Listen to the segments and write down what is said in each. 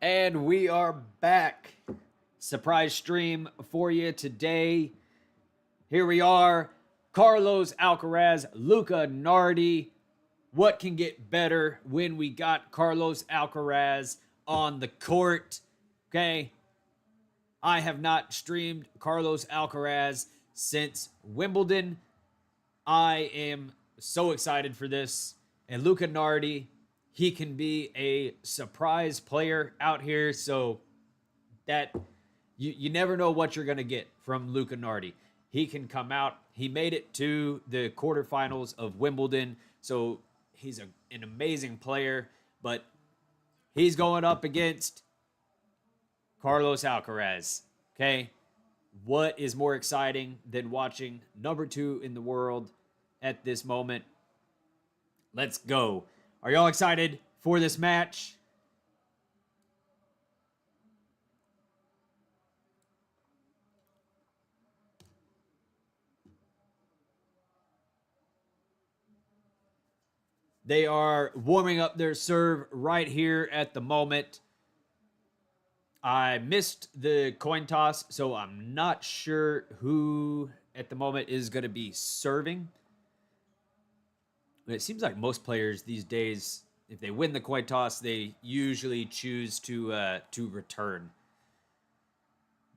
And we are back. Surprise stream for you today. Here we are. Carlos Alcaraz, Luca Nardi. What can get better when we got Carlos Alcaraz on the court? Okay. I have not streamed Carlos Alcaraz since Wimbledon. I am so excited for this. And Luca Nardi, he can be a surprise player out here. So that you never know what you're going to get from Luca Nardi. He can come out. He made it to the quarterfinals of Wimbledon. So he's an amazing player. But he's going up against Carlos Alcaraz. Okay. What is more exciting than watching number 2 in the world at this moment? Let's go. Are y'all excited for this match? They are warming up their serve right here at the moment. I missed the coin toss, so I'm not sure who at the moment is going to be serving. It seems like most players these days, if they win the coin toss, they usually choose to return.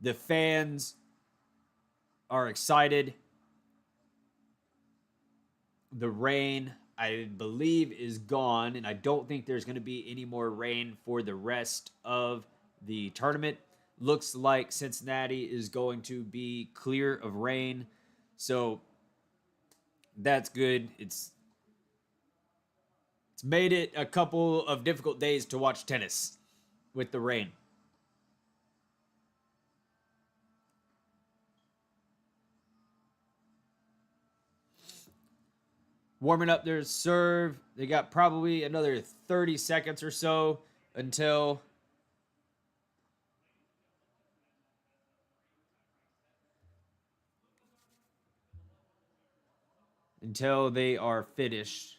The fans are excited. The rain, I believe, is gone, and I don't think there's going to be any more rain for the rest of the tournament. Looks like Cincinnati is going to be clear of rain, so that's good. It's made it a couple of difficult days to watch tennis with the rain. Warming up their serve. They got probably another 30 seconds or so until they are finished.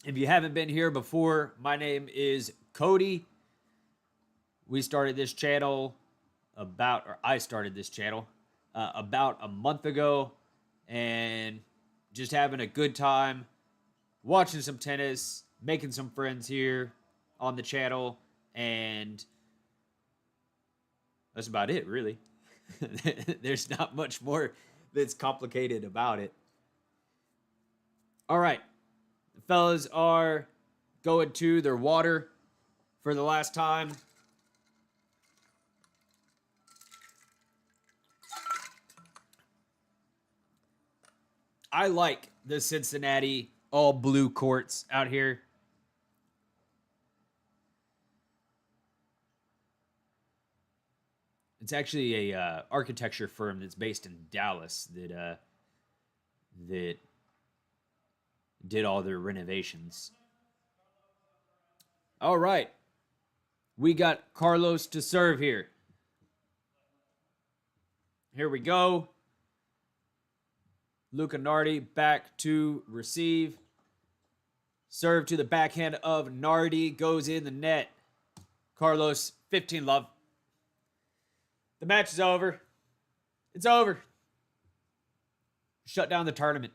If you haven't been here before, my name is Cody. I started this channel about a month ago, and just having a good time watching some tennis, making some friends here on the channel, and that's about it, really. There's not much more that's complicated about it. All right. The fellas are going to their water for the last time. I like the Cincinnati all blue courts out here. It's actually a architecture firm that's based in Dallas that did all their renovations. All right. We got Carlos to serve here. Here we go. Luca Nardi back to receive. Serve to the backhand of Nardi. Goes in the net. Carlos, 15-love. The match is over. It's over. Shut down the tournament.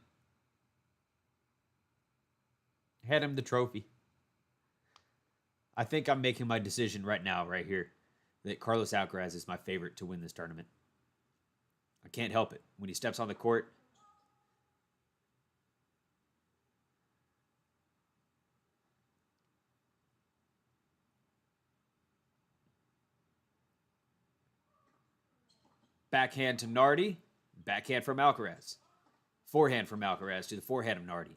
Hand him the trophy. I think I'm making my decision right now, right here, that Carlos Alcaraz is my favorite to win this tournament. I can't help it. When he steps on the court, backhand to Nardi, backhand from Alcaraz. Forehand from Alcaraz to the forehand of Nardi.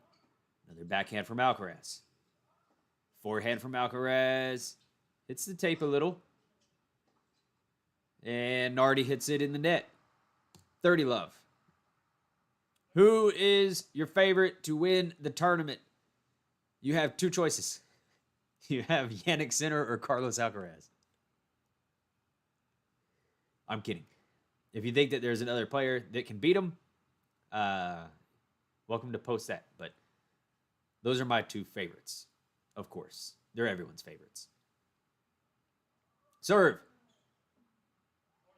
Another backhand from Alcaraz. Forehand from Alcaraz. Hits the tape a little. And Nardi hits it in the net. 30-love. Who is your favorite to win the tournament? You have two choices. You have Jannik Sinner or Carlos Alcaraz. I'm kidding. If you think that there's another player that can beat him, welcome to post that. But those are my two favorites, of course. They're everyone's favorites. Serve.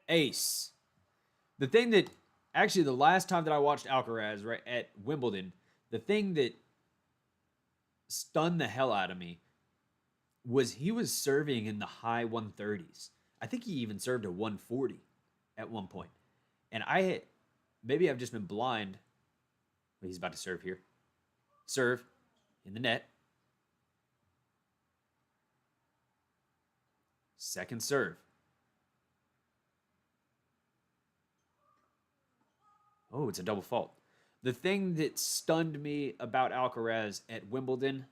Ace. The thing that, actually, the last time that I watched Alcaraz right at Wimbledon, the thing that stunned the hell out of me was he was serving in the high 130s. I think he even served a 140 at one point. And maybe I've just been blind. He's about to serve here. Serve in the net. Second serve. Oh, it's a double fault. The thing that stunned me about Alcaraz at Wimbledon,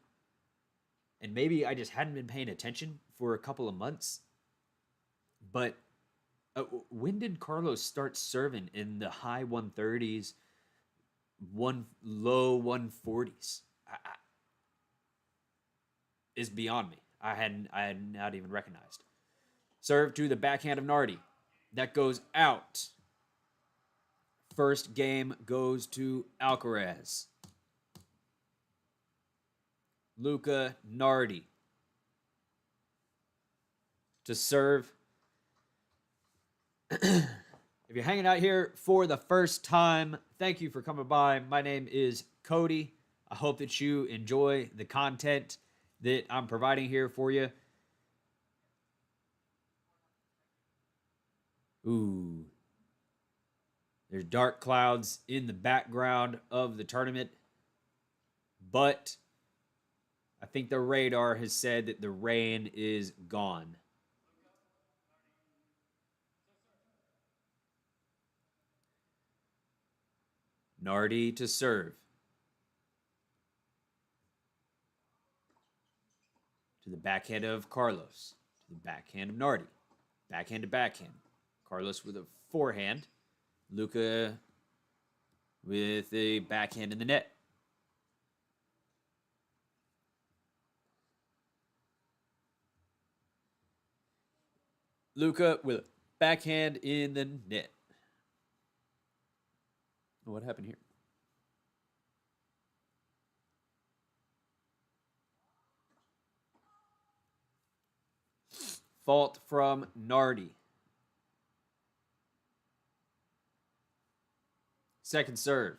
and maybe I just hadn't been paying attention for a couple of months, but when did Carlos start serving in the high 130s, low 140s? Is beyond me. I had not even recognized. Serve to the backhand of Nardi. That goes out. First game goes to Alcaraz. Luca Nardi to serve. If you're hanging out here for the first time, thank you for coming by. My name is Cody. I hope that you enjoy the content that I'm providing here for you. Ooh. There's dark clouds in the background of the tournament, but I think the radar has said that the rain is gone. Nardi to serve. To the backhand of Carlos. To the backhand of Nardi. Backhand to backhand. Carlos with a forehand. Luca with a backhand in the net. Luca with a backhand in the net. What happened here? Fault from Nardi. Second serve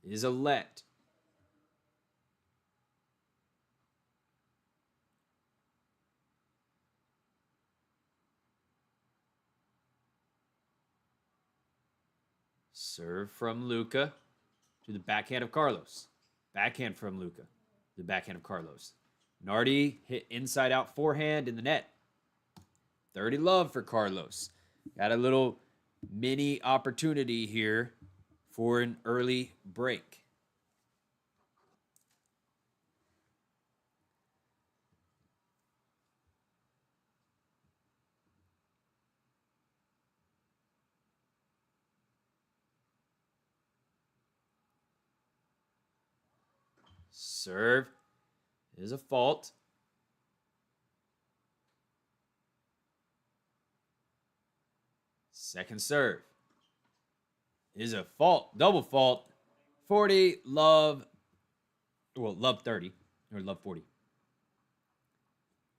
is a let. Serve from Luca to the backhand of Carlos. Backhand from Luca. The backhand of Carlos. Nardi hit inside out forehand in the net. 30 love for Carlos. Got a little mini opportunity here for an early break. Serve is a fault. Second serve is a fault. Double fault. 40, love. Well, love 30. Or love 40.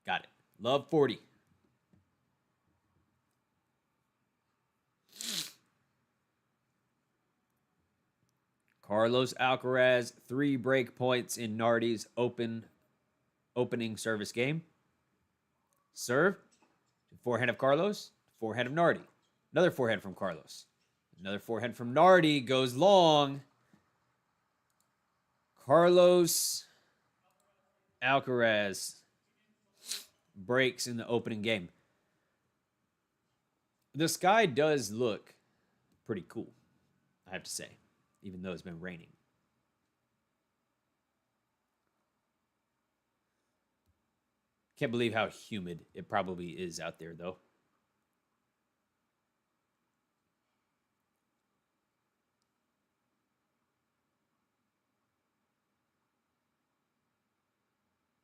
Got it. Love 40. Carlos Alcaraz, 3 break points in Nardi's opening service game. Serve. Forehand of Carlos. Forehand of Nardi. Another forehand from Carlos. Another forehand from Nardi goes long. Carlos Alcaraz breaks in the opening game. The sky does look pretty cool, I have to say, even though it's been raining. Can't believe how humid it probably is out there, though.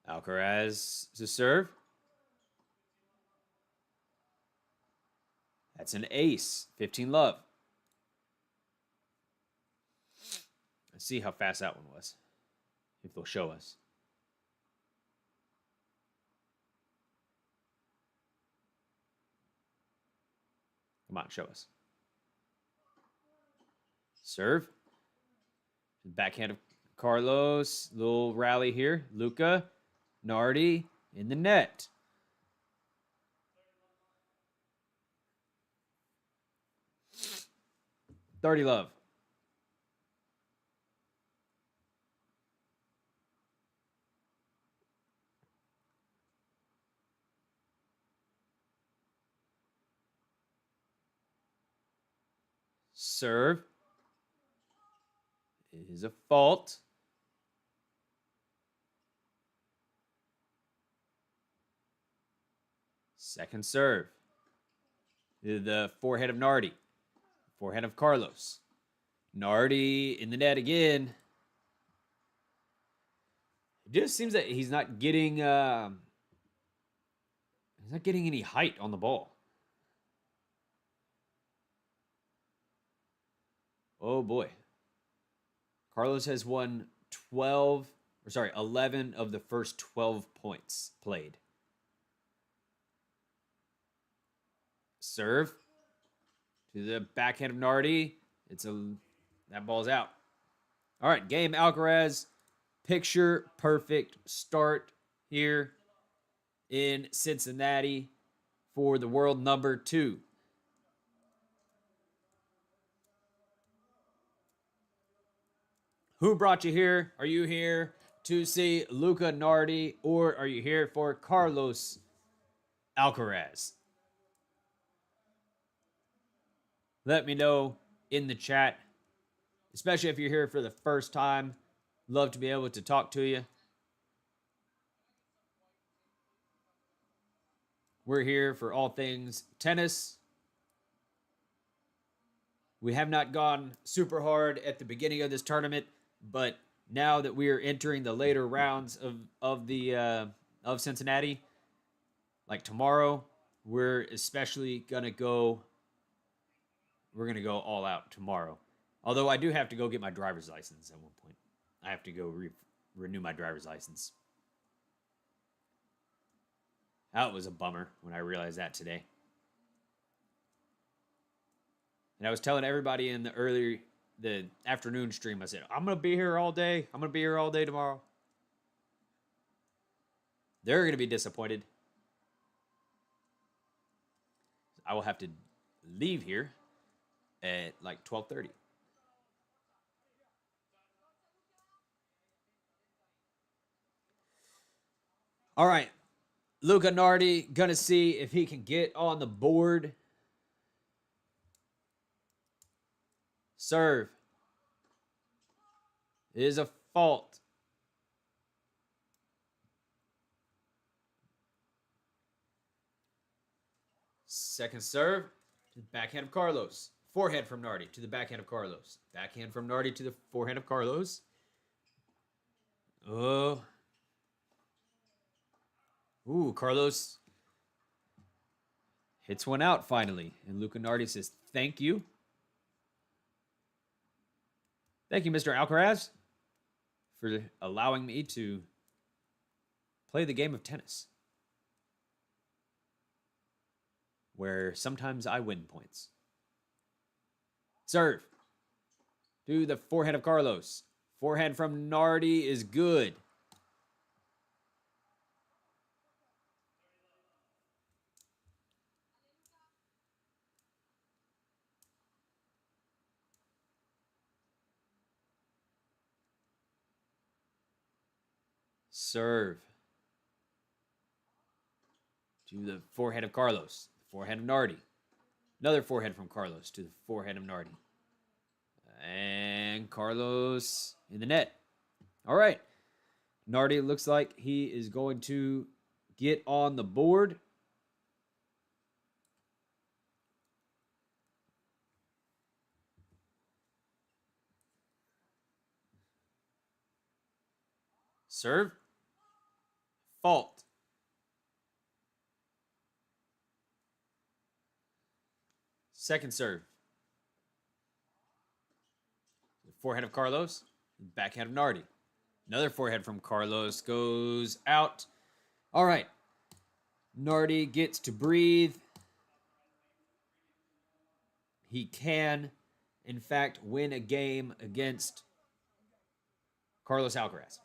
Alcaraz to serve. That's an ace. 15 love. Let's see how fast that one was. If they'll show us. Come on, show us. Serve. Backhand of Carlos. Little rally here. Luca. Nardi in the net. $30 love. Serve is a fault. Second serve. The forehand of Nardi. Forehand of Carlos. Nardi in the net again. It just seems that he's not getting any height on the ball. Oh boy. Carlos has won 11 of the first 12 points played. Serve to the backhand of Nardi. That ball's out. All right, game Alcaraz. Picture perfect start here in Cincinnati for the world number 2. Who brought you here? Are you here to see Luca Nardi, or are you here for Carlos Alcaraz? Let me know in the chat, especially if you're here for the first time. Love to be able to talk to you. We're here for all things tennis. We have not gone super hard at the beginning of this tournament, but now that we are entering the later rounds of Cincinnati, like tomorrow, we're especially gonna go. We're gonna go all out tomorrow. Although I do have to go get my driver's license at one point. I have to go renew my driver's license. That was a bummer when I realized that today. And I was telling everybody in the afternoon stream, I said, I'm going to be here all day. I'm going to be here all day tomorrow. They're going to be disappointed. I will have to leave here at like 12:30. All right. Luca Nardi going to see if he can get on the board. Serve is a fault. Second serve to the backhand of Carlos. Forehand from Nardi to the backhand of Carlos. Backhand from Nardi to the forehand of Carlos. Oh. Ooh, Carlos hits one out finally. And Luca Nardi says, thank you. Thank you, Mr. Alcaraz, for allowing me to play the game of tennis, where sometimes I win points. Serve to the forehand of Carlos. Forehand from Nardi is good. Serve to the forehand of Carlos. Forehand of Nardi. Another forehand from Carlos to the forehand of Nardi. And Carlos in the net. All right. Nardi looks like he is going to get on the board. Serve. Fault. Second serve. Forehand of Carlos. Backhand of Nardi. Another forehand from Carlos goes out. All right. Nardi gets to breathe. he can, in fact, win a game against Carlos Alcaraz.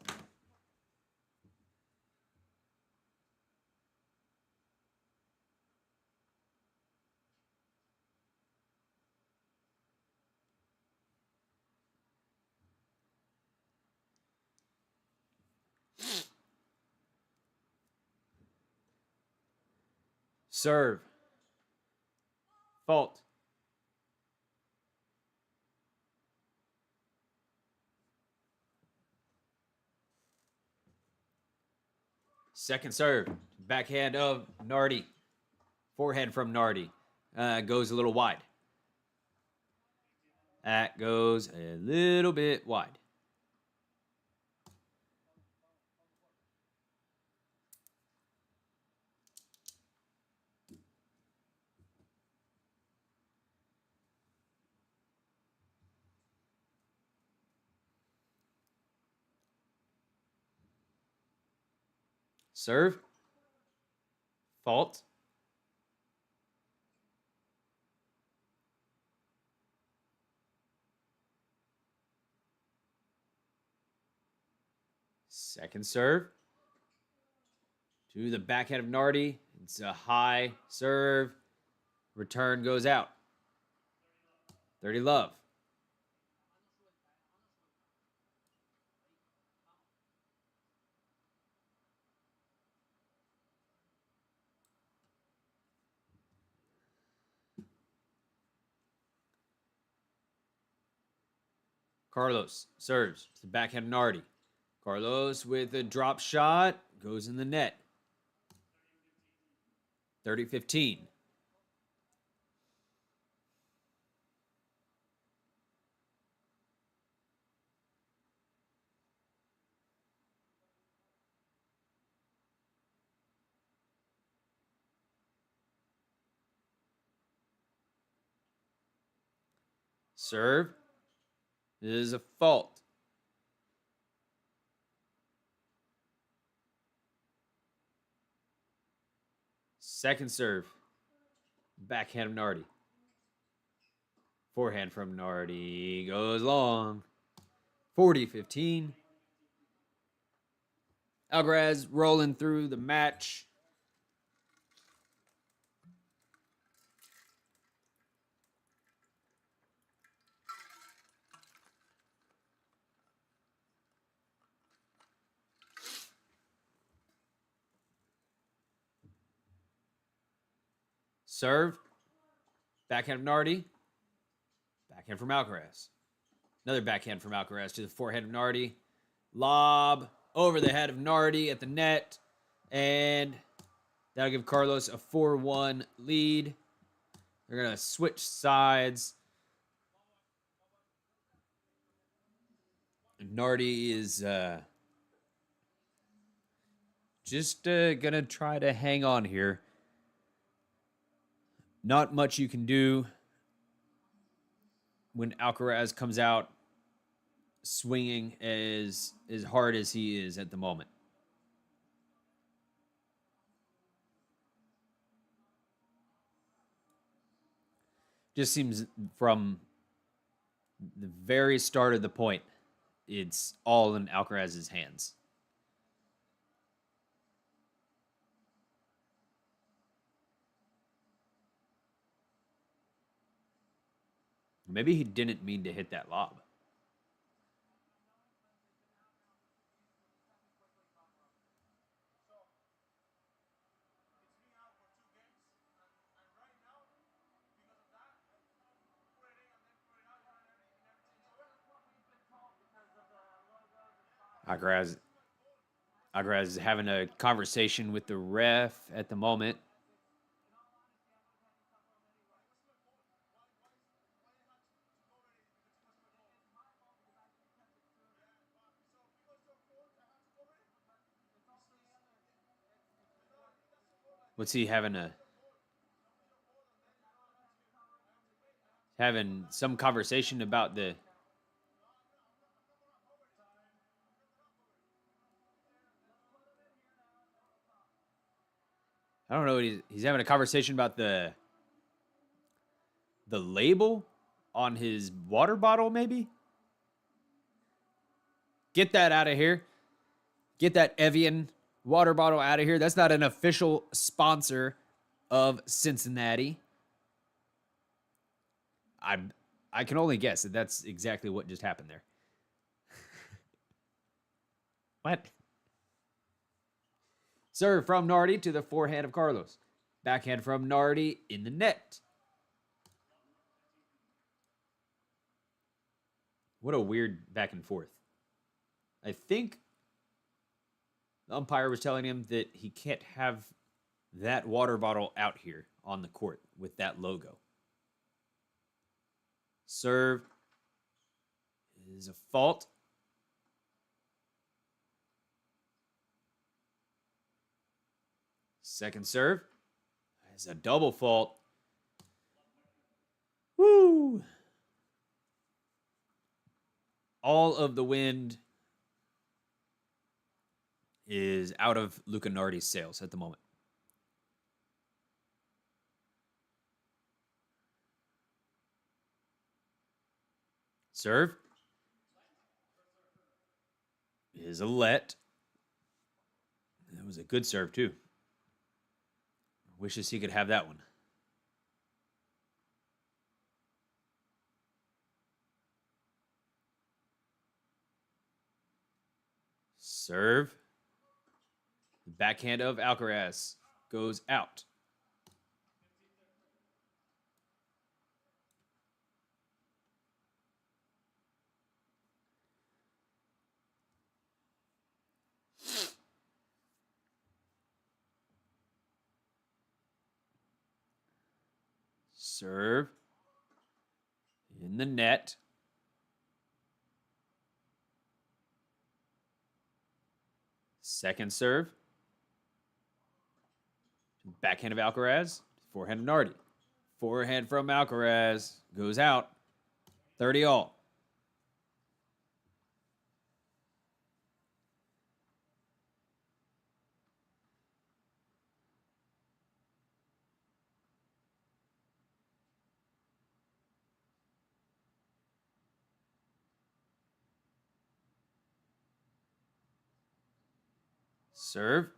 Serve. Fault. Second serve. Backhand of Nardi. Forehand from Nardi. Goes a little wide. That goes a little bit wide. Serve. Fault. Second serve. To the backhand of Nardi. It's a high serve. Return goes out. 30 love. Carlos serves to the backhand of Nardi. Carlos with a drop shot. Goes in the net. 30-15. Serve. This is a fault. Second serve. Backhand of Nardi. Forehand from Nardi. Goes long. 40-15. Alcaraz rolling through the match. Serve. Backhand of Nardi. Backhand from Alcaraz. Another backhand from Alcaraz to the forehand of Nardi. Lob over the head of Nardi at the net. And that'll give Carlos a 4-1 lead. They're going to switch sides. Nardi is just going to try to hang on here. Not much you can do when Alcaraz comes out swinging as hard as he is at the moment. Just seems from the very start of the point, it's all in Alcaraz's hands. Maybe he didn't mean to hit that lob. Alcaraz is having a conversation with the ref at the moment. What's he having some conversation about the I don't know. He's having a conversation about the the label on his water bottle, maybe? Get that out of here. Get that Evian water bottle out of here. That's not an official sponsor of Cincinnati. I can only guess that that's exactly what just happened there. What? Serve from Nardi to the forehand of Carlos. Backhand from Nardi in the net. What a weird back and forth. I think the umpire was telling him that he can't have that water bottle out here on the court with that logo. Serve is a fault. Second serve is a double fault. Woo! All of the wind is out of Luca Nardi's sails at the moment. Serve is a let. That was a good serve, too. Wishes he could have that one. Serve. The backhand of Alcaraz goes out. Serve in the net. Second serve. Backhand of Alcaraz. Forehand of Nardi. Forehand from Alcaraz goes out. 30 all. Serve.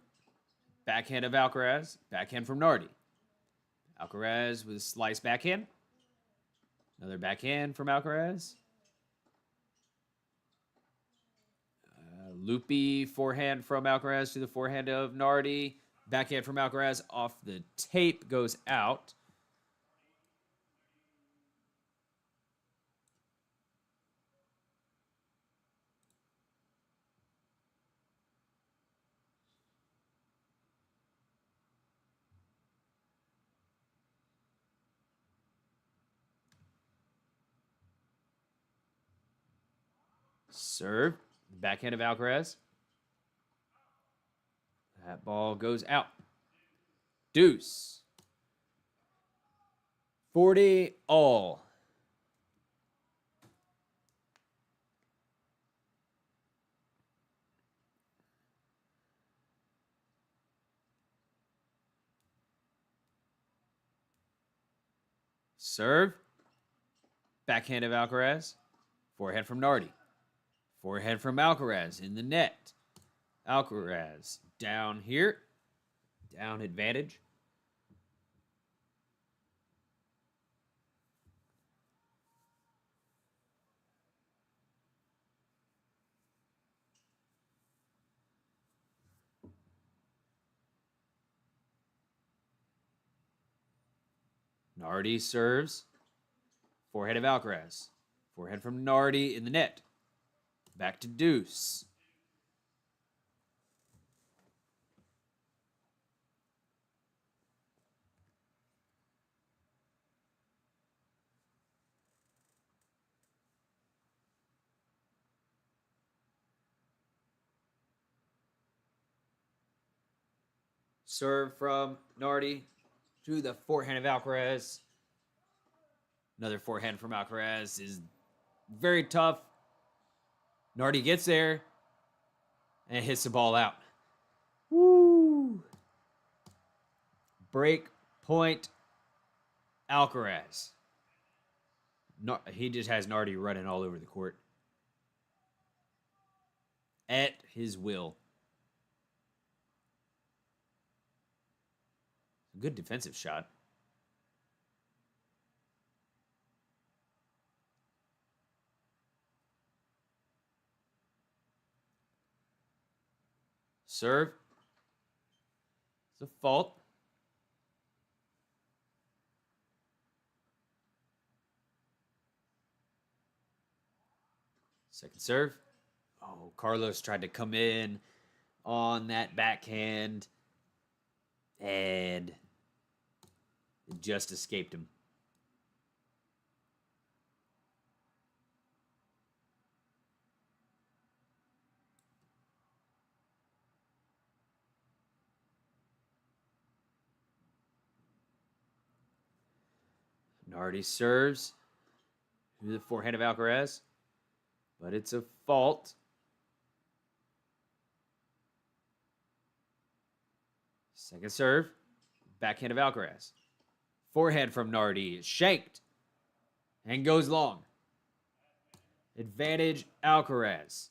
Backhand of Alcaraz. Backhand from Nardi. Alcaraz with a slice backhand. Another backhand from Alcaraz. Loopy forehand from Alcaraz to the forehand of Nardi. Backhand from Alcaraz off the tape goes out. Serve. Backhand of Alcaraz. That ball goes out. Deuce. 40 all. Serve. Backhand of Alcaraz. Forehand from Nardi. Forehand from Alcaraz in the net. Alcaraz down here. Down advantage. Nardi serves. Forehand of Alcaraz. Forehand from Nardi in the net. Back to deuce. Serve from Nardi to the forehand of Alcaraz. Another forehand from Alcaraz is very tough. Nardi gets there and hits the ball out. Woo! Break point Alcaraz. He just has Nardi running all over the court at his will. Good defensive shot. Serve. It's a fault. Second serve. Oh, Carlos tried to come in on that backhand, and it just escaped him. Nardi serves to the forehand of Alcaraz, but it's a fault. Second serve, backhand of Alcaraz. Forehand from Nardi is shanked and goes long. Advantage Alcaraz.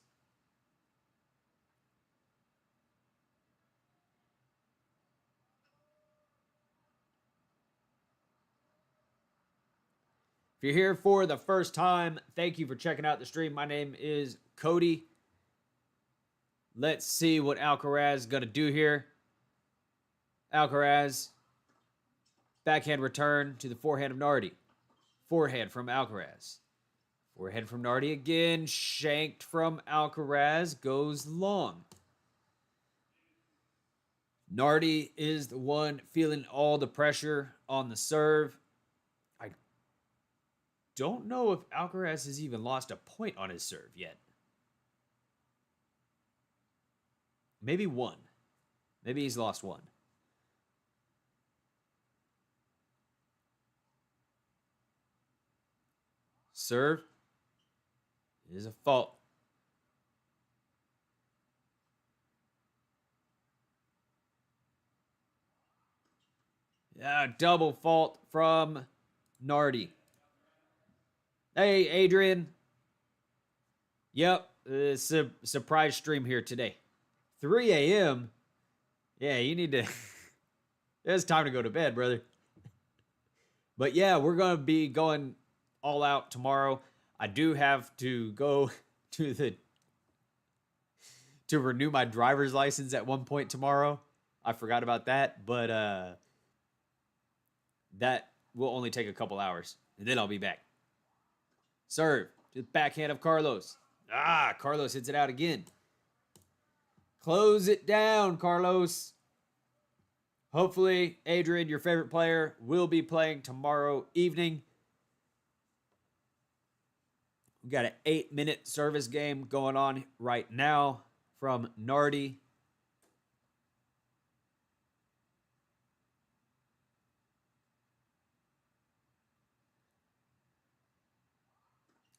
If you're here for the first time, thank you for checking out the stream. My name is Cody. Let's see what Alcaraz is going to do here. Alcaraz, backhand return to the forehand of Nardi. Forehand from Alcaraz. Forehand from Nardi again. Shanked from Alcaraz. Goes long. Nardi is the one feeling all the pressure on the serve. I don't know if Alcaraz has even lost a point on his serve yet. Maybe one. Maybe he's lost one. Serve is a fault. Yeah, double fault from Nardi. Hey, Adrian. Yep, it's a surprise stream here today. 3 a.m. Yeah, you need to... It's time to go to bed, brother. But yeah, we're going to be going all out tomorrow. I do have to go to renew my driver's license at one point tomorrow. I forgot about that, but that will only take a couple hours, and then I'll be back. Serve to the backhand of Carlos. Carlos hits it out again. Close it down, Carlos. Hopefully, Adrian, your favorite player, will be playing tomorrow evening. We got an 8-minute service game going on right now from Nardi.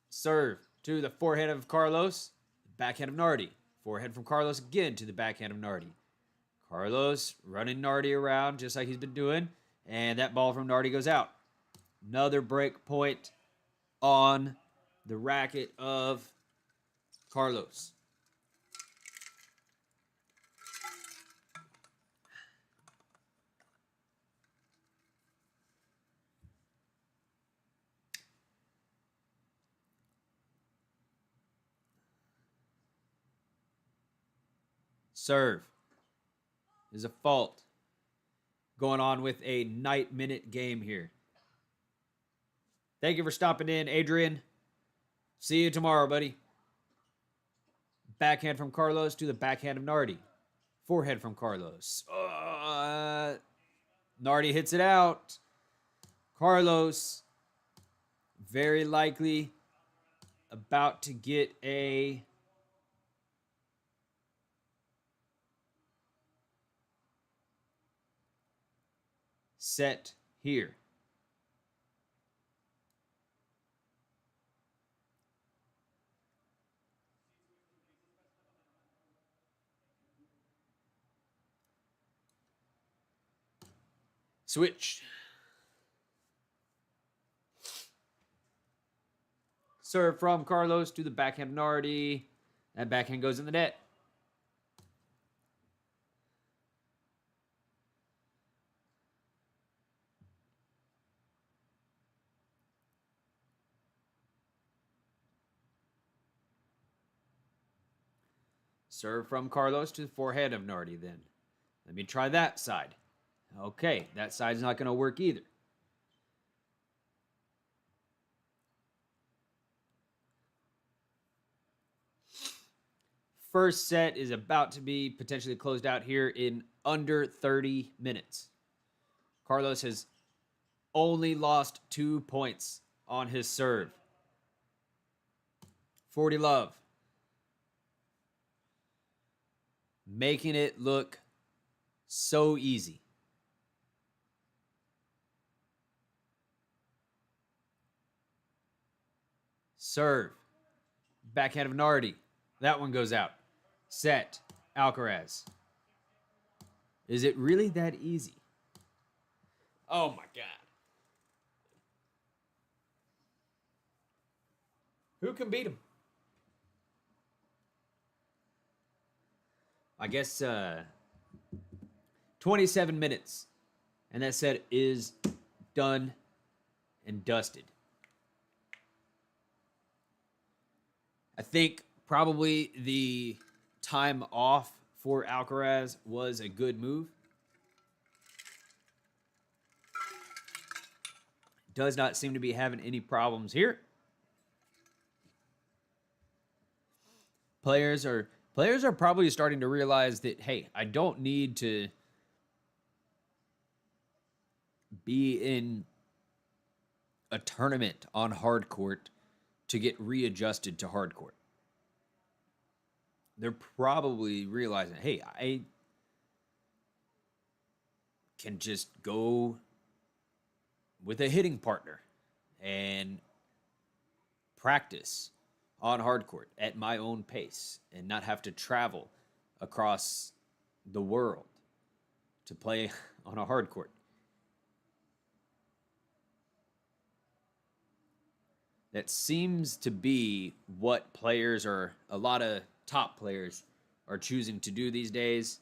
Serve to the forehand of Carlos, backhand of Nardi. Forehand from Carlos again to the backhand of Nardi. Carlos running Nardi around just like he's been doing, and that ball from Nardi goes out. Another break point on the racket of Carlos. Serve is a fault. Going on with a 9-minute game here. Thank you for stopping in, Adrian. See you tomorrow, buddy. Backhand from Carlos to the backhand of Nardi. Forehand from Carlos. Nardi hits it out. Carlos very likely about to get a set here. Switch. Serve from Carlos to the backhand of Nardi. That backhand goes in the net. Serve from Carlos to the forehand of Nardi then. Let me try that side. Okay, that side's not going to work either. First set is about to be potentially closed out here in under 30 minutes. Carlos has only lost 2 points on his serve. 40 love. Making it look so easy. Serve. Backhand of Nardi. That one goes out. Set. Alcaraz. Is it really that easy? Oh my God. Who can beat him? I guess 27 minutes. And that set is done and dusted. I think probably the time off for Alcaraz was a good move. Does not seem to be having any problems here. Players are probably starting to realize that, hey, I don't need to be in a tournament on hard court to get readjusted to hard court. They're probably realizing, hey, I can just go with a hitting partner and practice on hard court at my own pace and not have to travel across the world to play on a hard court. That seems to be what players are, a lot of top players are choosing to do these days,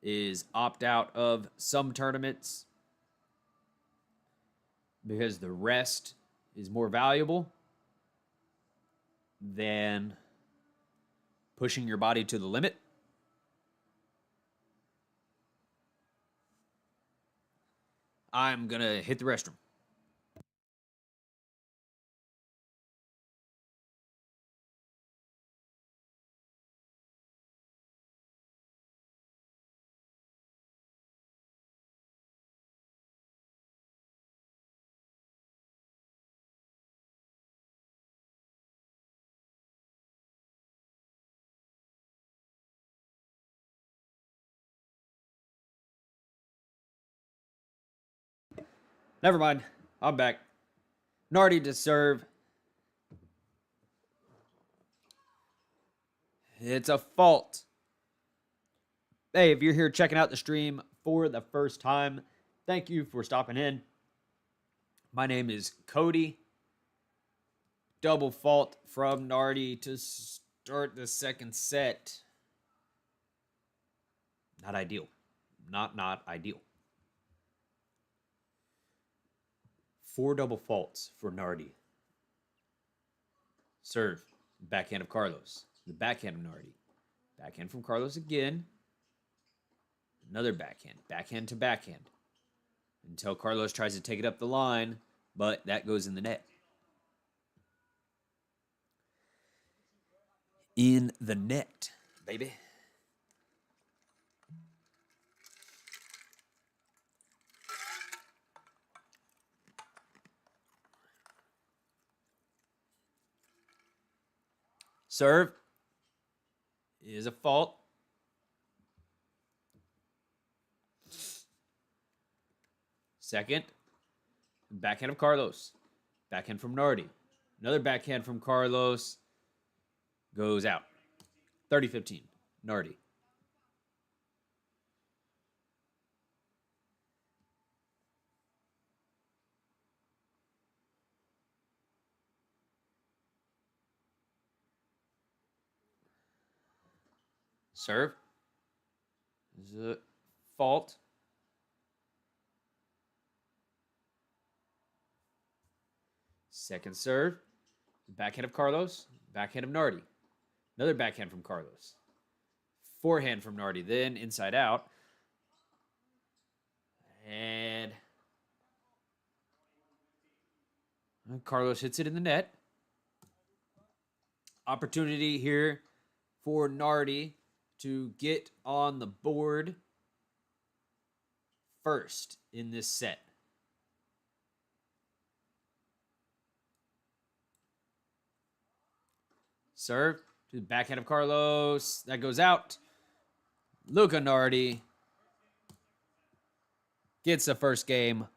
is opt out of some tournaments because the rest is more valuable than pushing your body to the limit. I'm going to hit the restroom. Never mind. I'm back. Nardi to serve. It's a fault. Hey, if you're here checking out the stream for the first time, thank you for stopping in. My name is Cody. Double fault from Nardi to start the second set. Not ideal. Not ideal. 4 double faults for Nardi. Serve. Backhand of Carlos. The backhand of Nardi. Backhand from Carlos again. Another backhand. Backhand to backhand. Until Carlos tries to take it up the line, but that goes in the net. In the net, baby. Serve is a fault. Second, backhand of Carlos. Backhand from Nardi. Another backhand from Carlos goes out. 30-15, Nardi. Serve. This is a fault. Second serve. Backhand of Carlos. Backhand of Nardi. Another backhand from Carlos. Forehand from Nardi. Then inside out. And Carlos hits it in the net. Opportunity here for Nardi to get on the board first in this set. Serve to the backhand of Carlos. That goes out. Luca Nardi gets the first game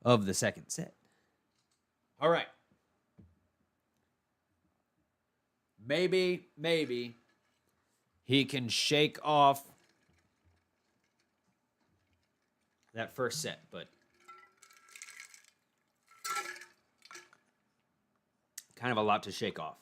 of the second set. All right. Maybe he can shake off that first set, but kind of a lot to shake off.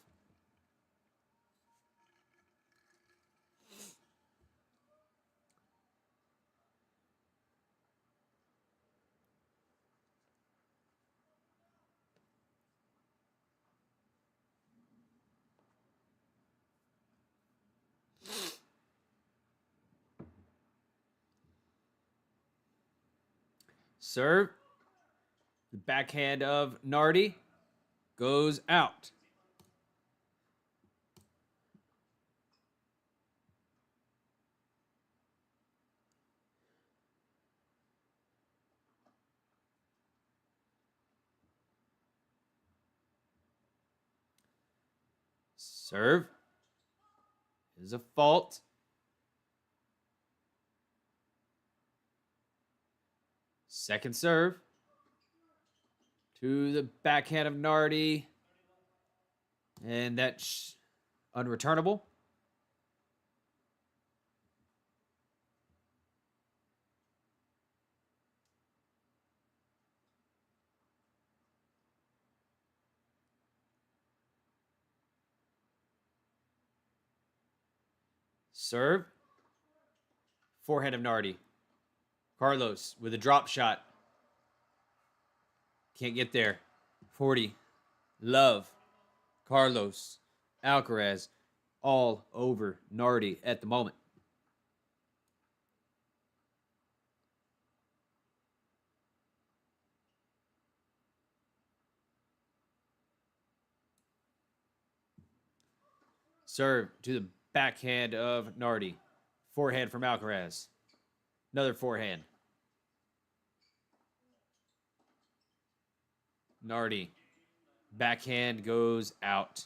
Serve. The backhand of Nardi goes out. Serve is a fault. Second serve to the backhand of Nardi. And that's unreturnable. Serve. Forehand of Nardi. Carlos with a drop shot. Can't get there. 40. Love. Carlos. Alcaraz. All over Nardi at the moment. Serve to the backhand of Nardi. Forehand from Alcaraz. Another forehand. Nardi. Backhand goes out.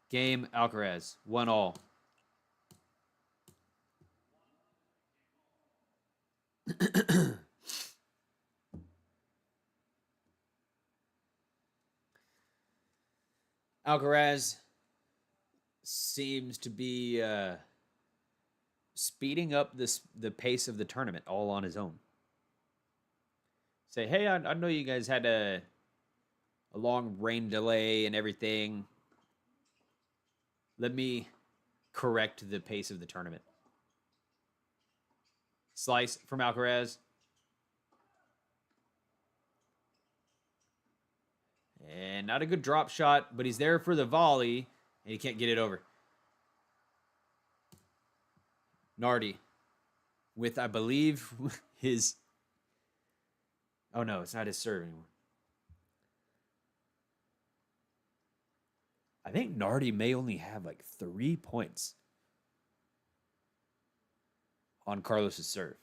Game Alcaraz. 1-all. Alcaraz seems to be speeding up the pace of the tournament all on his own. Say, hey, I know you guys had a long rain delay and everything. Let me correct the pace of the tournament. Slice from Alcaraz. And not a good drop shot, but he's there for the volley, and he can't get it over. Nardi with, I believe, his... Oh, no, it's not his serve anymore. I think Nardi may only have like 3 points on Carlos's serve.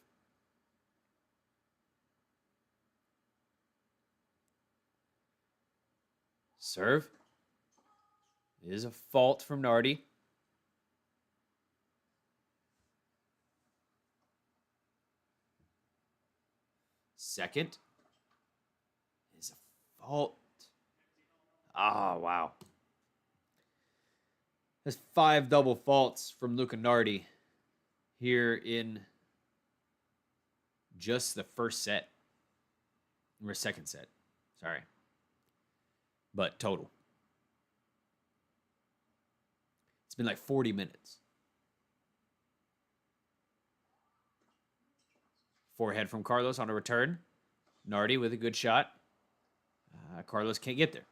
Serve is a fault from Nardi. Second is a fault. Oh, wow. That's 5 double faults from Luca Nardi here in just the first set. Or second set. Sorry. But total. It's been like 40 minutes. Forehand from Carlos on a return. Nardi with a good shot. Carlos can't get there.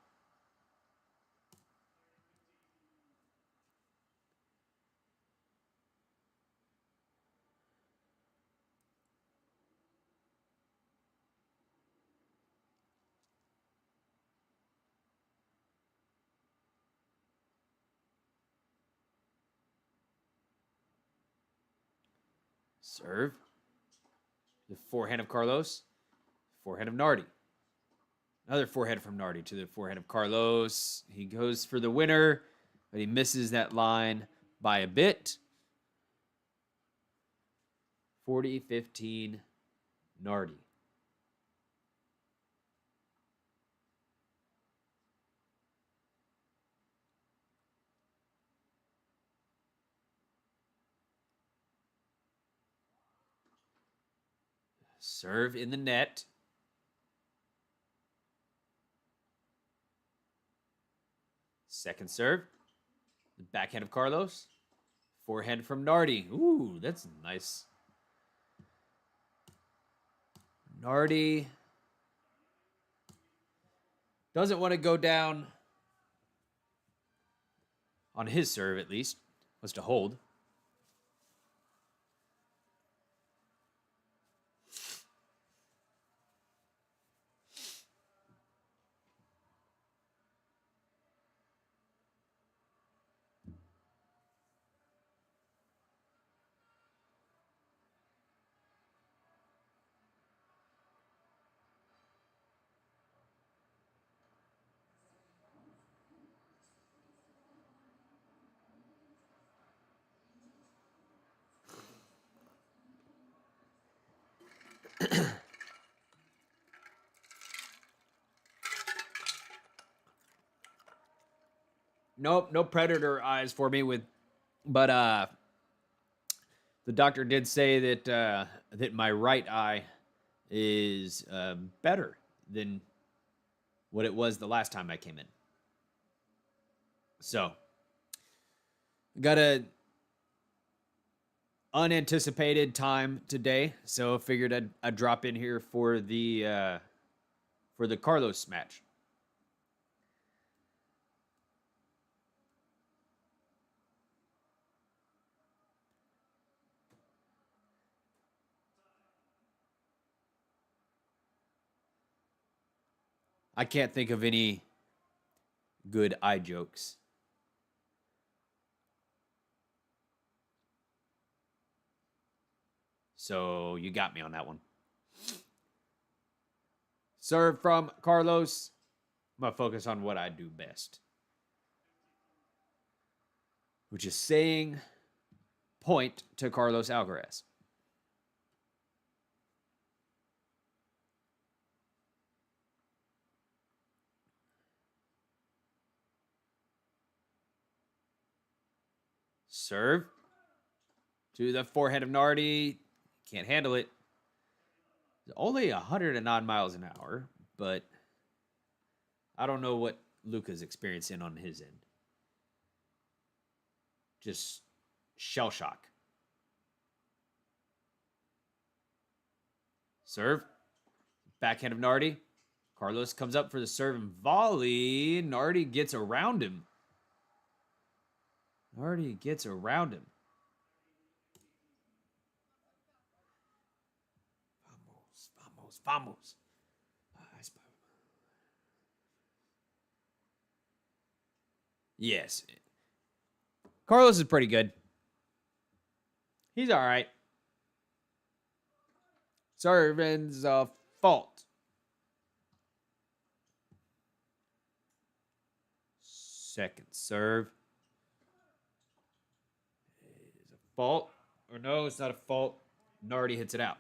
Serve. The forehand of Carlos. Forehand of Nardi. Another forehand from Nardi to the forehand of Carlos. He goes for the winner, but he misses that line by a bit. 40-15, Nardi. Serve in the net. Second serve. The backhand of Carlos. Forehand from Nardi. Ooh, that's nice. Nardi doesn't want to go down on his serve, at least. Wants to hold. Nope, no predator eyes for me but the doctor did say that my right eye is better than what it was the last time I came in. So, got a unanticipated time today, so figured I'd drop in here for the Carlos match. I can't think of any good eye jokes. So you got me on that one. Serve from Carlos. I'm going to focus on what I do best, which is saying point to Carlos Alcaraz. Serve to the forehand of Nardi. Can't handle it. It's only 109 miles an hour, but I don't know what Luka's experiencing on his end. Just shell shock. Serve. Backhand of Nardi. Carlos comes up for the serve and volley. Nardi gets around him. Nardi gets around him. Vamos. Yes. Carlos is pretty good. He's all right. Serving's a fault. Second serve. Is a fault. Or no, it's not a fault. Nardi hits it out.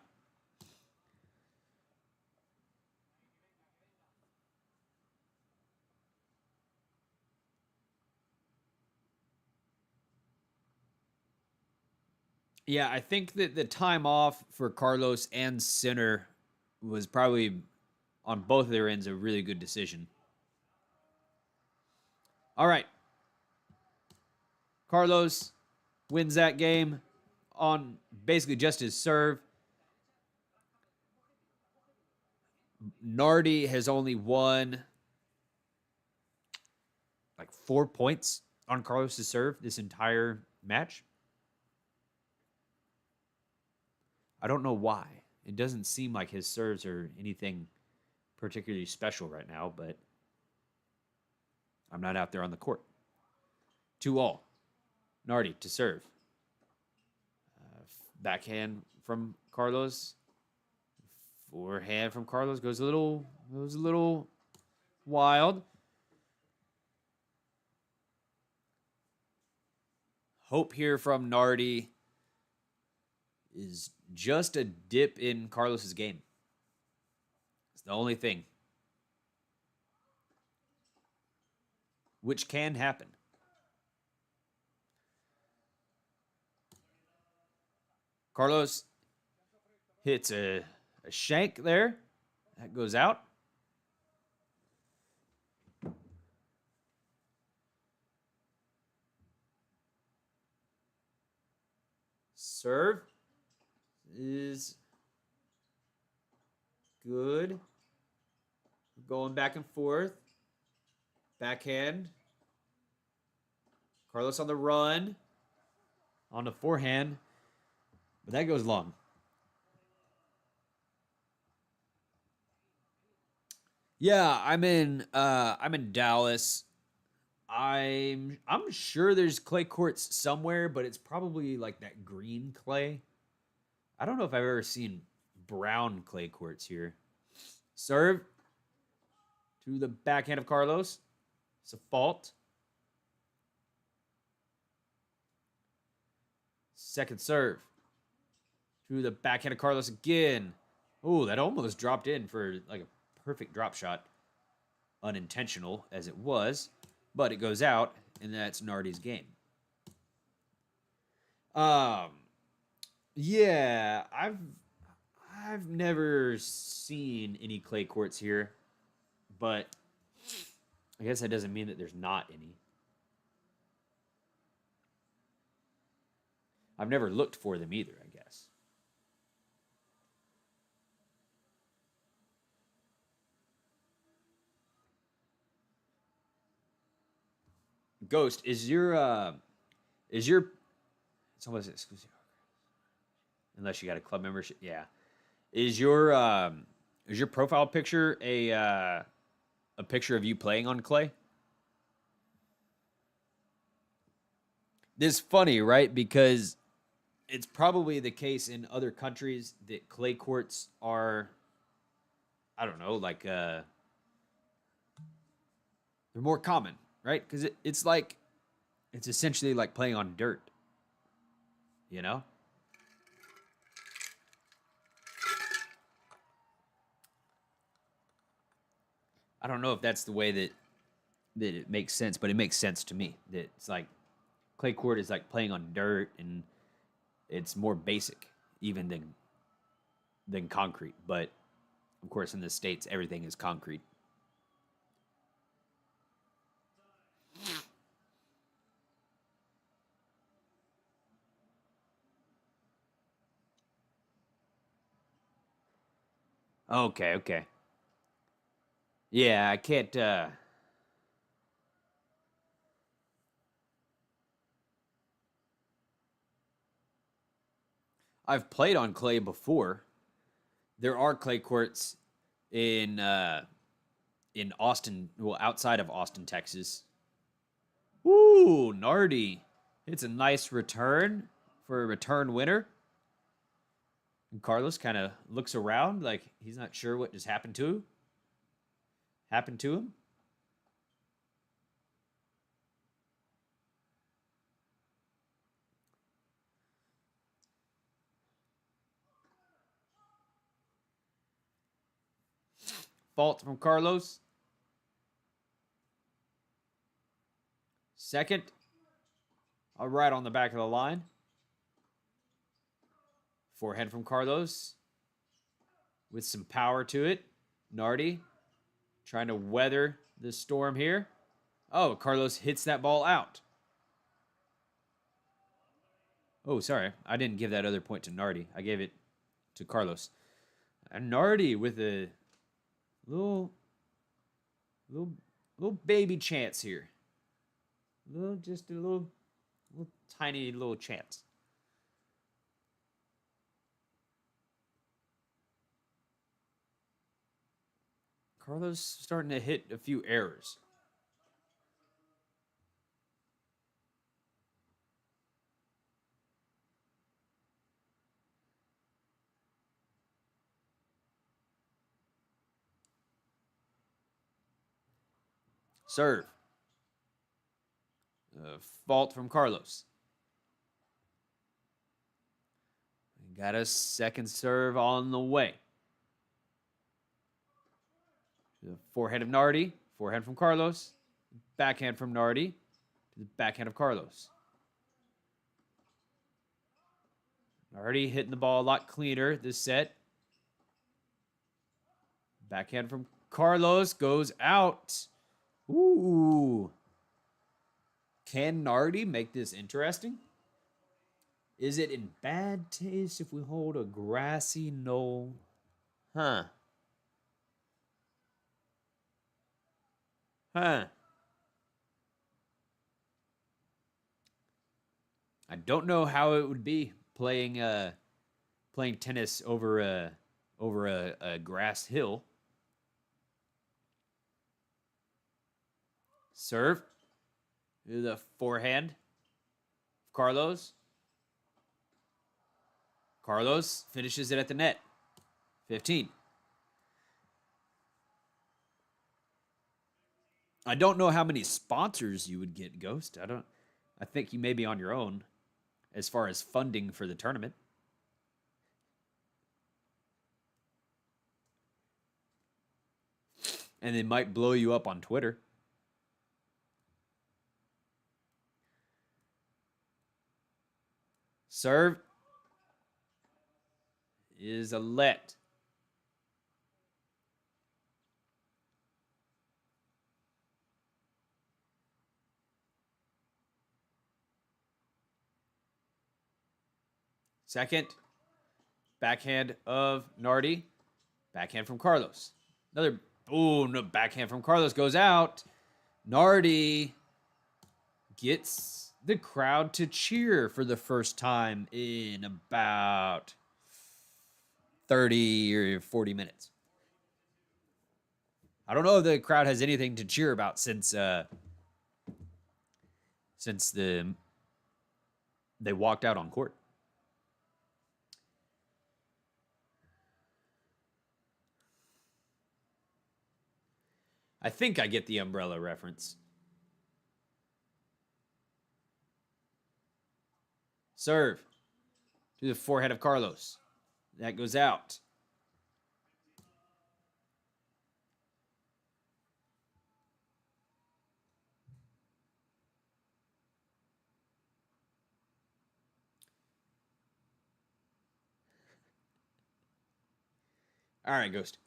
Yeah, I think that the time off for Carlos and Sinner was probably on both of their ends a really good decision. All right. Carlos wins that game on basically just his serve. Nardi has only won like 4 points on Carlos's serve this entire match. I don't know why. It doesn't seem like his serves are anything particularly special right now, but I'm not out there on the court. 2-all. Nardi to serve. Backhand from Carlos. Forehand from Carlos goes a little wild. Hope here from Nardi is just a dip in Carlos's game. It's the only thing. Which can happen. Carlos hits a shank there. That goes out. Serve is good. Going back and forth. Backhand. Carlos on the run. On the forehand. But that goes long. Yeah, I'm in Dallas. I'm sure there's clay courts somewhere, but it's probably like that green clay. I don't know if I've ever seen brown clay courts here. Serve to the backhand of Carlos. It's a fault. Second serve to the backhand of Carlos again. Oh, that almost dropped in for like a perfect drop shot. Unintentional as it was, but it goes out, and that's Nardi's game. Yeah, I've never seen any clay courts here, but I guess that doesn't mean that there's not any. I've never looked for them either, I guess. Ghost, is your it's almost exclusive unless you got a club membership. Yeah. Is your profile picture a picture of you playing on clay? This is funny, right? Because it's probably the case in other countries that clay courts are, I don't know, like they're more common, right? Because it's essentially like playing on dirt, you know? I don't know if that's the way that it makes sense, but it makes sense to me. That it's like clay court is like playing on dirt, and it's more basic even than concrete. But of course, in the States, everything is concrete. Okay, okay. Yeah, I can't. I've played on clay before. There are clay courts in Austin, well, outside of Austin, Texas. Ooh, Nardi. It's a nice return for a return winner. And Carlos kind of looks around like he's not sure what just happened to him. Fault from Carlos. Second. All right, on the back of the line. Forehand from Carlos. With some power to it. Nardi trying to weather the storm here. Oh, Carlos hits that ball out. Oh, sorry. I didn't give that other point to Nardi. I gave it to Carlos. And Nardi with a Little, little, little baby chance here. Just a little tiny little chance. Carlos starting to hit a few errors. Serve. Fault from Carlos. We got a second serve on the way. The forehand of Nardi. Forehand from Carlos. Backhand from Nardi. To the backhand of Carlos. Nardi hitting the ball a lot cleaner this set. Backhand from Carlos goes out. Ooh. Can Nardi make this interesting? Is it in bad taste if we hold a grassy knoll? Huh. I don't know how it would be playing tennis over a grass hill. Serve. The forehand. Carlos. Carlos finishes it at the net. 15. I don't know how many sponsors you would get, Ghost. I think you may be on your own as far as funding for the tournament. And they might blow you up on Twitter. Serve is a let. Second, backhand of Nardi. Backhand from Carlos. Another no backhand from Carlos goes out. Nardi gets the crowd to cheer for the first time in about 30 or 40 minutes. I don't know if the crowd has anything to cheer about since they walked out on court. I think I get the umbrella reference. Serve to the forehand of Carlos. That goes out. All right, Ghost.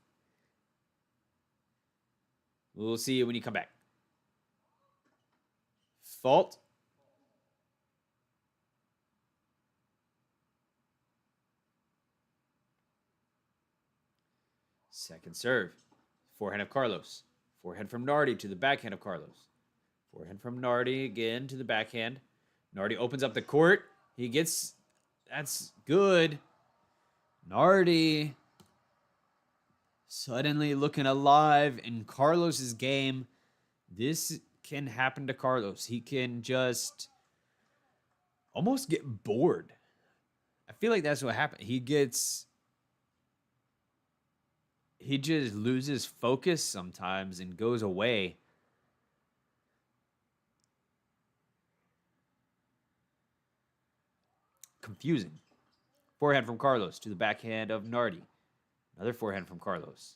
We'll see you when you come back. Fault. Second serve. Forehand of Carlos. Forehand from Nardi to the backhand of Carlos. Forehand from Nardi again to the backhand. Nardi opens up the court. He gets... That's good. Nardi suddenly looking alive in Carlos's game. This can happen to Carlos. He can just almost get bored. I feel like that's what happened. He just loses focus sometimes and goes away. Confusing. Forehand from Carlos to the backhand of Nardi. Another forehand from Carlos.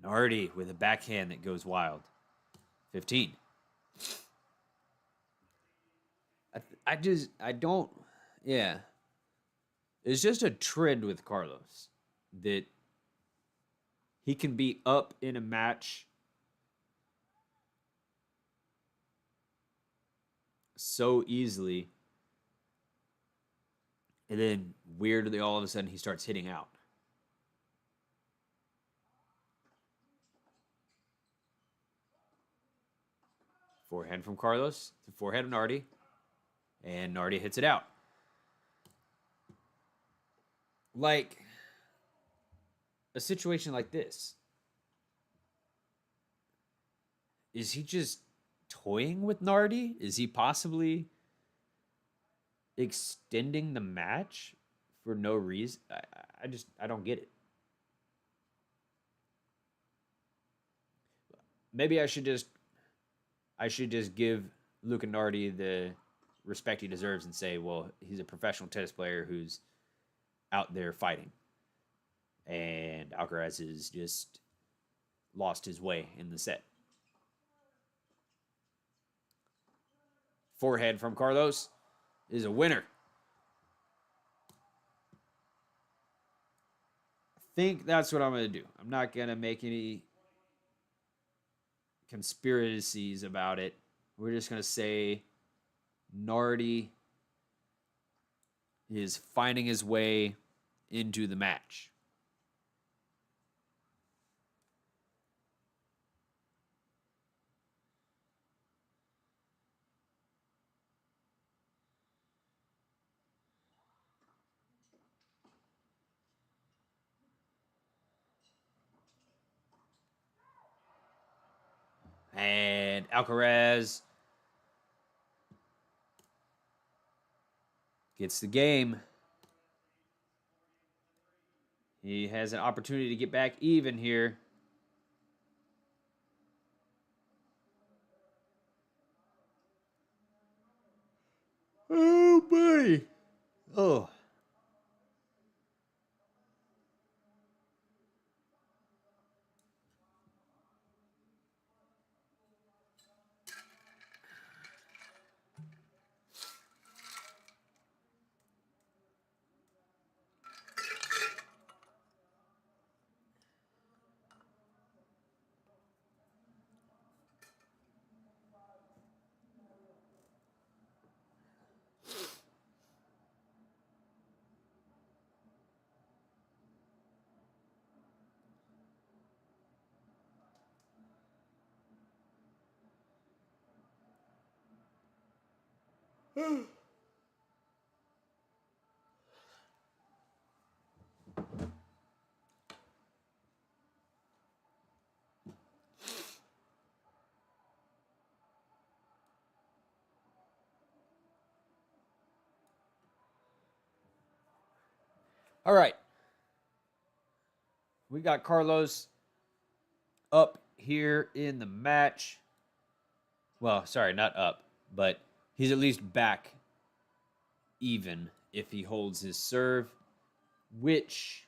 Nardi with a backhand that goes wild. 15. Yeah. It's just a trend with Carlos that he can be up in a match so easily And then weirdly, all of a sudden, he starts hitting out. Forehand from Carlos. The forehand of Nardi. And Nardi hits it out. Like a situation like this. Is he just toying with Nardi? Is he possibly extending the match for no reason? I don't get it. Maybe I should just give Luca Nardi the respect he deserves and say, well, he's a professional tennis player who's out there fighting. And Alcaraz has just lost his way in the set. Forehand from Carlos is a winner. I think that's what I'm going to do. I'm not going to make any conspiracies about it. We're just going to say Nardi is finding his way into the match. And Alcaraz gets the game. He has an opportunity to get back even here. Oh, buddy. Oh. All right. We got Carlos up here in the match. Well, sorry, not up, but he's at least back even if he holds his serve, which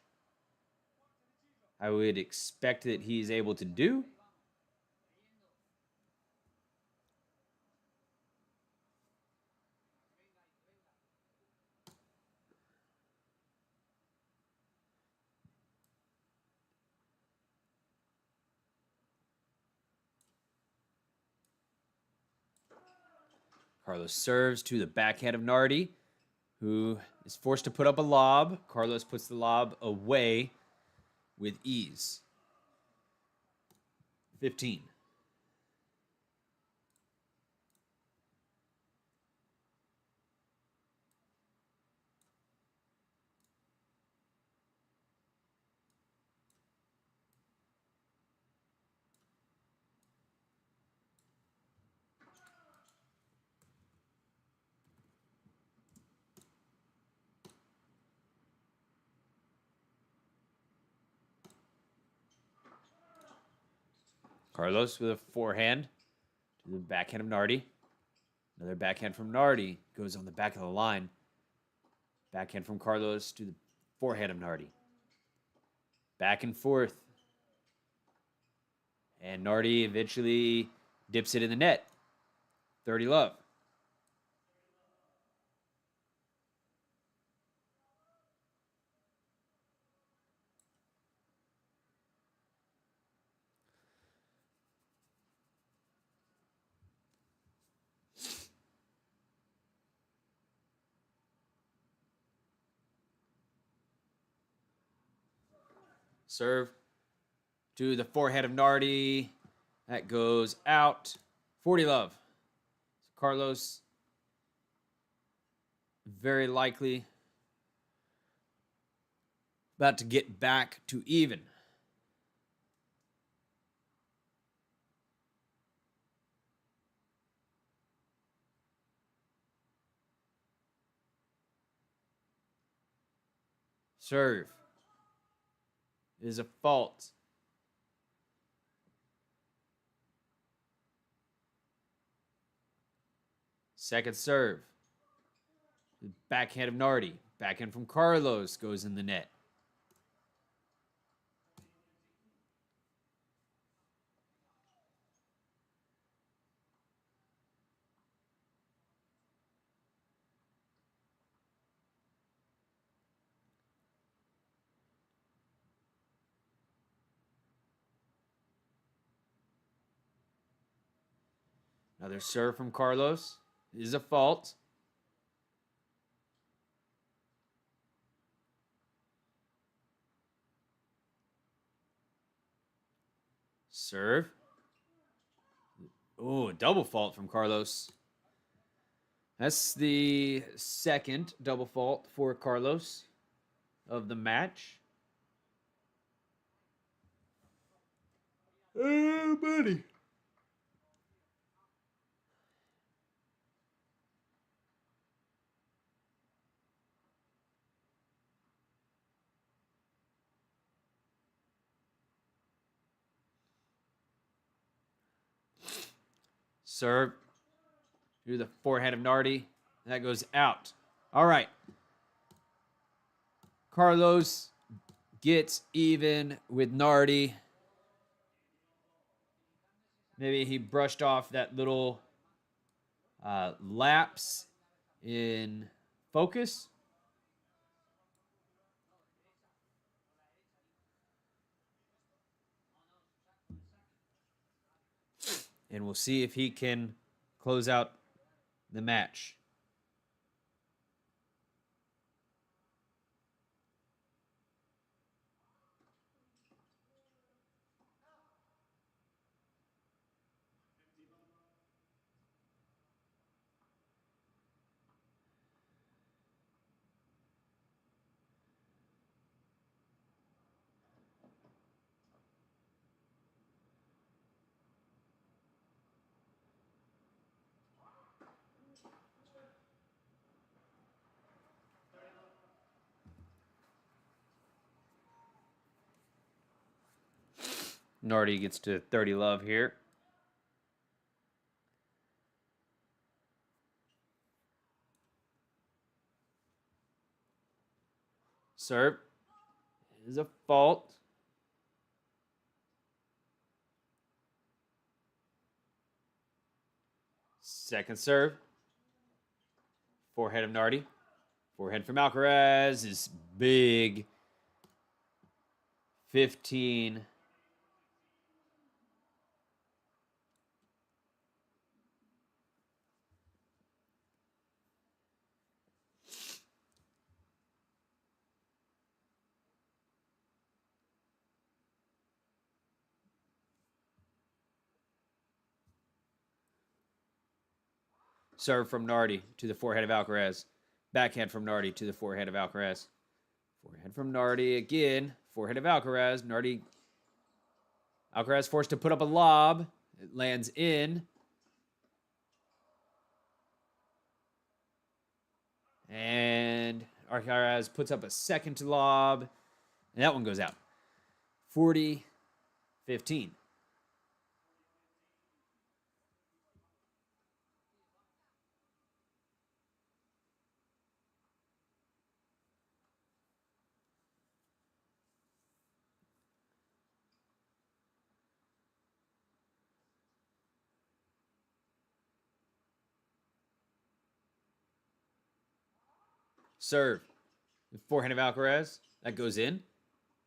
I would expect that he's able to do. Carlos serves to the backhand of Nardi, who is forced to put up a lob. Carlos puts the lob away with ease. 15. Carlos with a forehand to the backhand of Nardi. Another backhand from Nardi goes on the back of the line. Backhand from Carlos to the forehand of Nardi. Back and forth. And Nardi eventually dips it in the net. 30 love. Serve to the forehead of Nardi. That goes out. 40 love. Carlos, very likely about to get back to even. Serve is a fault. Second serve. The backhand of Nardi. Backhand from Carlos goes in the net. Another serve from Carlos is a fault. Serve. Oh, a double fault from Carlos. That's the second double fault for Carlos of the match. Oh, buddy. Serve through the forehand of Nardi. That goes out. All right. Carlos gets even with Nardi. Maybe he brushed off that little lapse in focus. And we'll see if he can close out the match. Nardi gets to 30 love here. Serve is a fault. Second serve. Forehead of Nardi. Forehand from Alcaraz is big. 15. Serve from Nardi to the forehead of Alcaraz. Backhand from Nardi to the forehead of Alcaraz. Forehand from Nardi again. Forehead of Alcaraz. Nardi. Alcaraz forced to put up a lob. It lands in. And Alcaraz puts up a second lob. And that one goes out. 40-15. Serve. The forehand of Alcaraz. That goes in.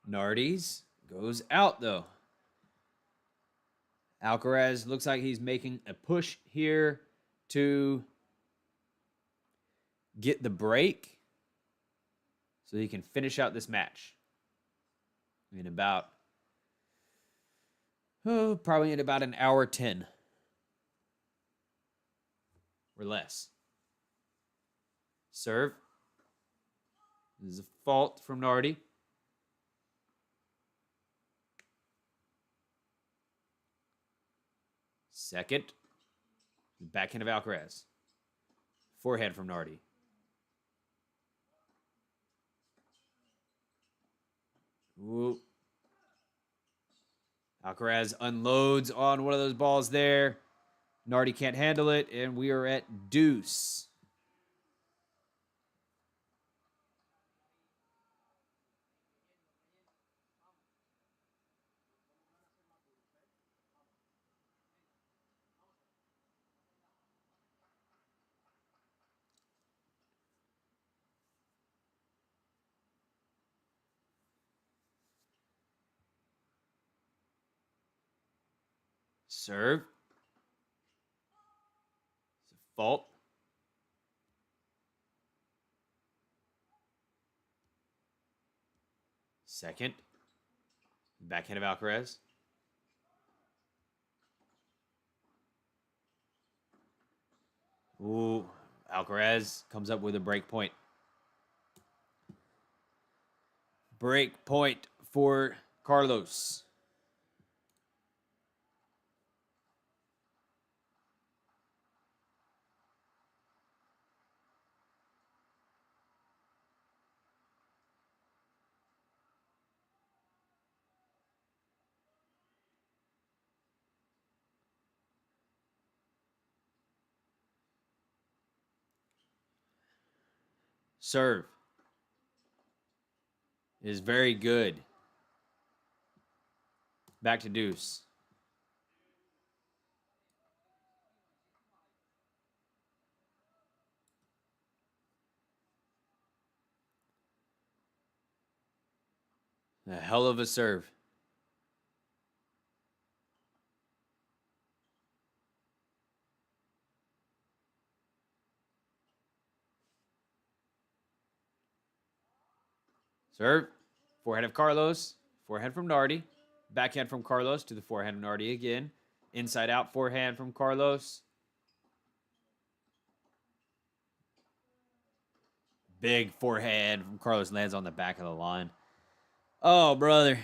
Nardi's goes out, though. Alcaraz looks like he's making a push here to get the break so he can finish out this match. in about, probably in about an hour 10 or less. Serve. This is a fault from Nardi. Second. Backhand of Alcaraz. Forehand from Nardi. Ooh. Alcaraz unloads on one of those balls there. Nardi can't handle it, and we are at deuce. Serve. It's a fault. Second. Backhand of Alcaraz. Ooh, Alcaraz comes up with a break point. Break point for Carlos. Serve is very good. Back to deuce. A hell of a serve. Serve. Forehand of Carlos. Forehand from Nardi. Backhand from Carlos to the forehand of Nardi again. Inside out forehand from Carlos. Big forehand from Carlos lands on the back of the line. Oh, brother.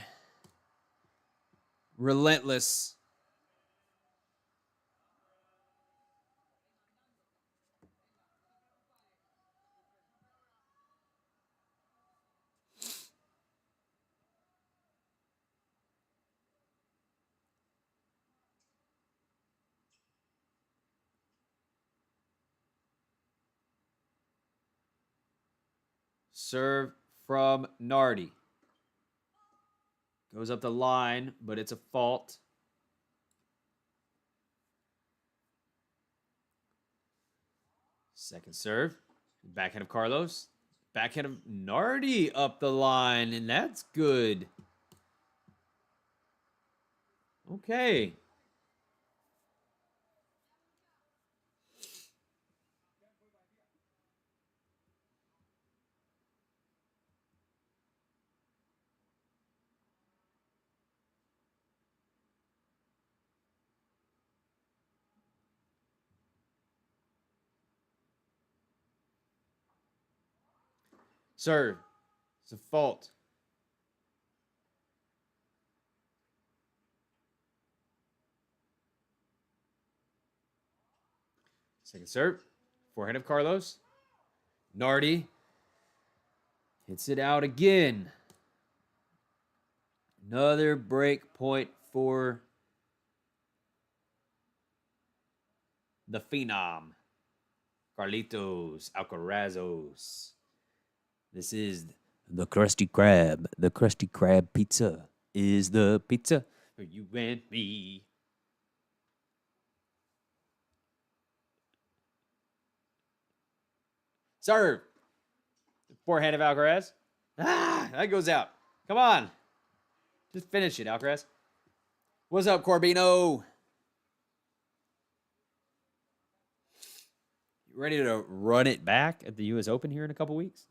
Relentless. Serve from Nardi. Goes up the line, but it's a fault. Second serve. Backhand of Carlos. Backhand of Nardi up the line, and that's good. Okay. Serve. It's a fault. Second serve. Forehand of Carlos. Nardi hits it out again. Another break point for the Phenom. Carlitos Alcarazos. This is the Krusty Krab. The Krusty Krab pizza is the pizza for you and me. Serve. Forehand of Alcaraz. That goes out. Come on. Just finish it, Alcaraz. What's up, Corbino? You ready to run it back at the U.S. Open here in a couple weeks?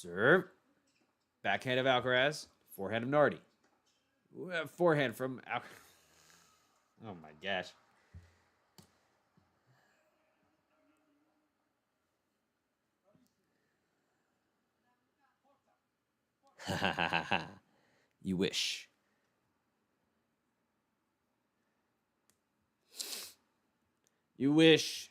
Serve. Backhand of Alcaraz. Forehand of Nardi. Forehand from Alcaraz. Oh my gosh. You wish. You wish.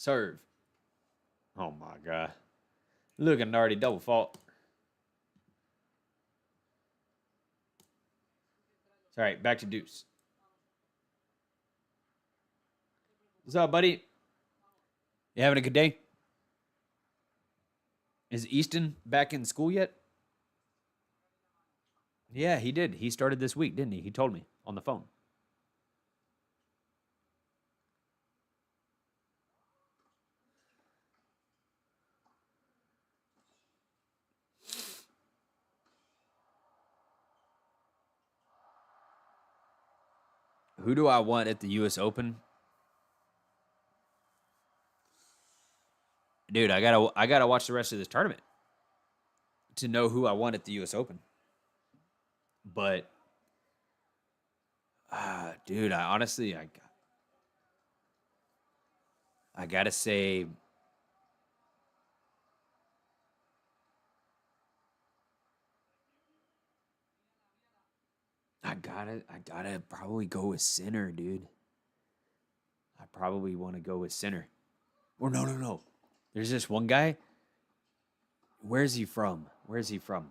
Serve. Oh my God. Look at Nardi double fault. All right, back to deuce. What's up, buddy? You having a good day? Is Easton back in school yet? Yeah, he did. He started this week, didn't he? He told me on the phone. Who do I want at the U.S. Open? Dude, I gotta watch the rest of this tournament to know who I want at the U.S. Open. But, dude, I honestly, I gotta say, I gotta probably go with Sinner, dude. I probably want to go with Sinner. Or no. There's this one guy. Where's he from? Where's he from?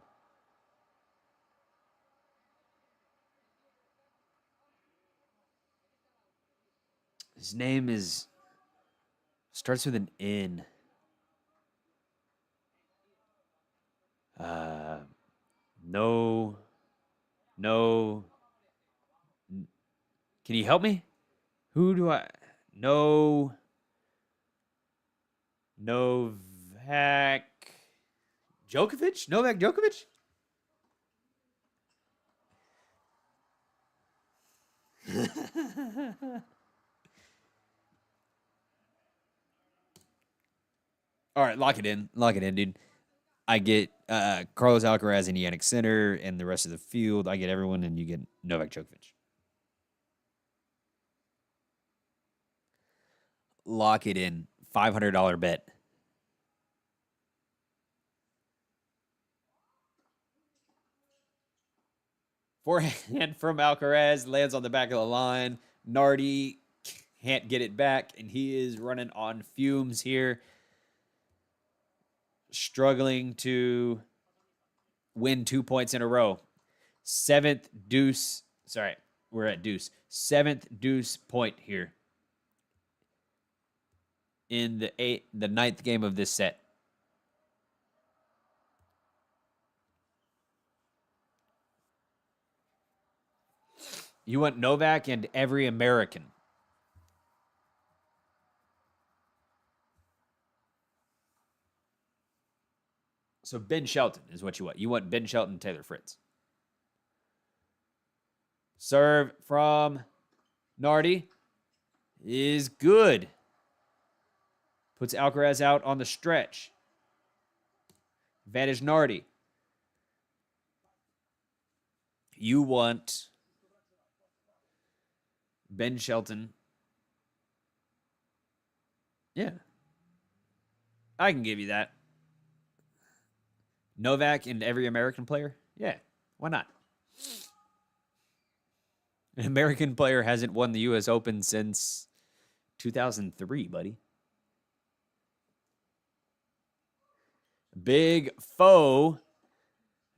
His name starts with an N. No. Can you help me? Who do I? No. Novak Djokovic? Novak Djokovic? All right, lock it in. Lock it in, dude. I get Carlos Alcaraz and Yannick Sinner and the rest of the field. I get everyone, and you get Novak Djokovic. Lock it in. $500 bet. Forehand from Alcaraz lands on the back of the line. Nardi can't get it back, and he is running on fumes here. Struggling to win 2 points in a row. Seventh deuce. Sorry, we're at deuce. Seventh deuce point here in the ninth game of this set. You want Novak and every American. So Ben Shelton is what you want. You want Ben Shelton, Taylor Fritz. Serve from Nardi is good. Puts Alcaraz out on the stretch. Advantage Nardi. You want Ben Shelton. Yeah. I can give you that. Novak and every American player? Yeah. Why not? An American player hasn't won the U.S. Open since 2003, buddy. Big Foe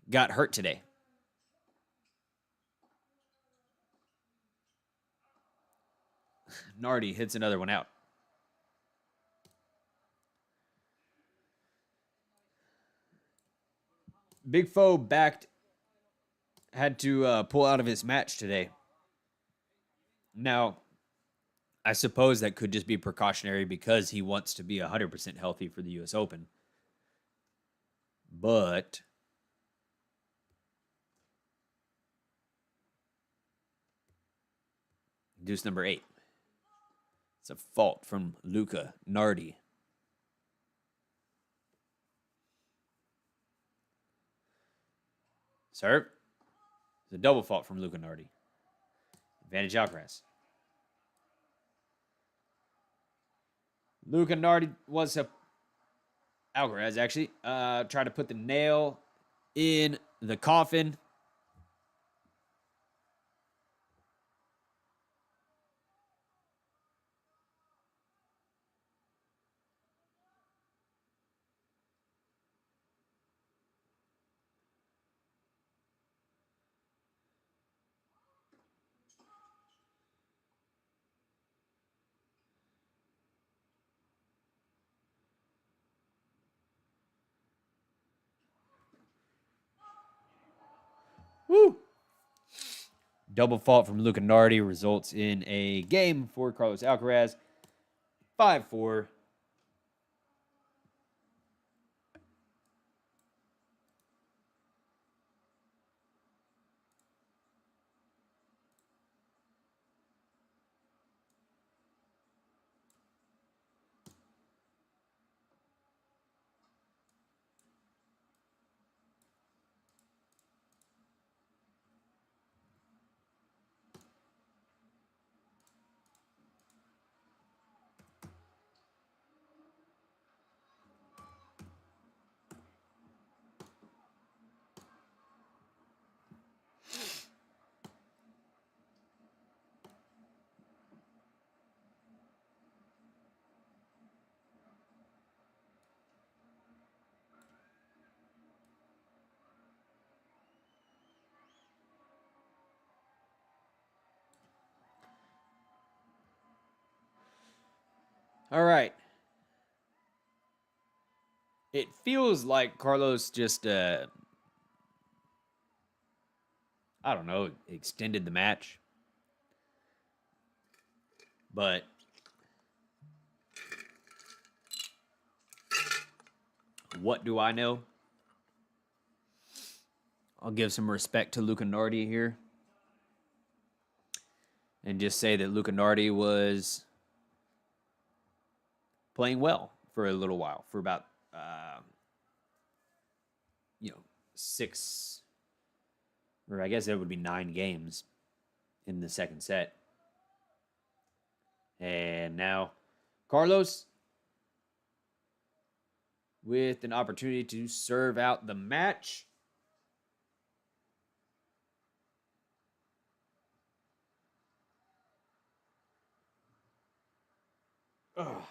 got hurt today. Nardi hits another one out. Big Foe had to pull out of his match today. Now, I suppose that could just be precautionary because he wants to be 100% healthy for the U.S. Open. But deuce number 8. It's a fault from Luca Nardi. Serve. It's a double fault from Luca Nardi. Advantage Alcaraz. Luca Nardi was a Alcaraz actually tried to put the nail in the coffin. Woo! Double fault from Luca Nardi results in a game for Carlos Alcaraz. 5-4. All right. It feels like Carlos just, I don't know, extended the match. But what do I know? I'll give some respect to Luca Nardi here. And just say that Luca Nardi was playing well for a little while, for about, 6, or I guess it would be 9 games in the second set. And now Carlos with an opportunity to serve out the match. Ugh.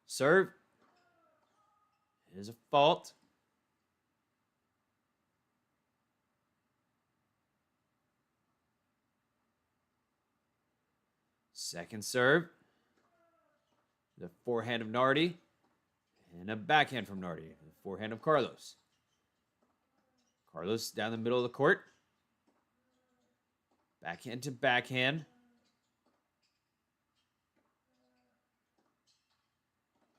Serve is a fault. Second serve. The forehand of Nardi. And a backhand from Nardi. The forehand of Carlos. Carlos down the middle of the court. Backhand to backhand.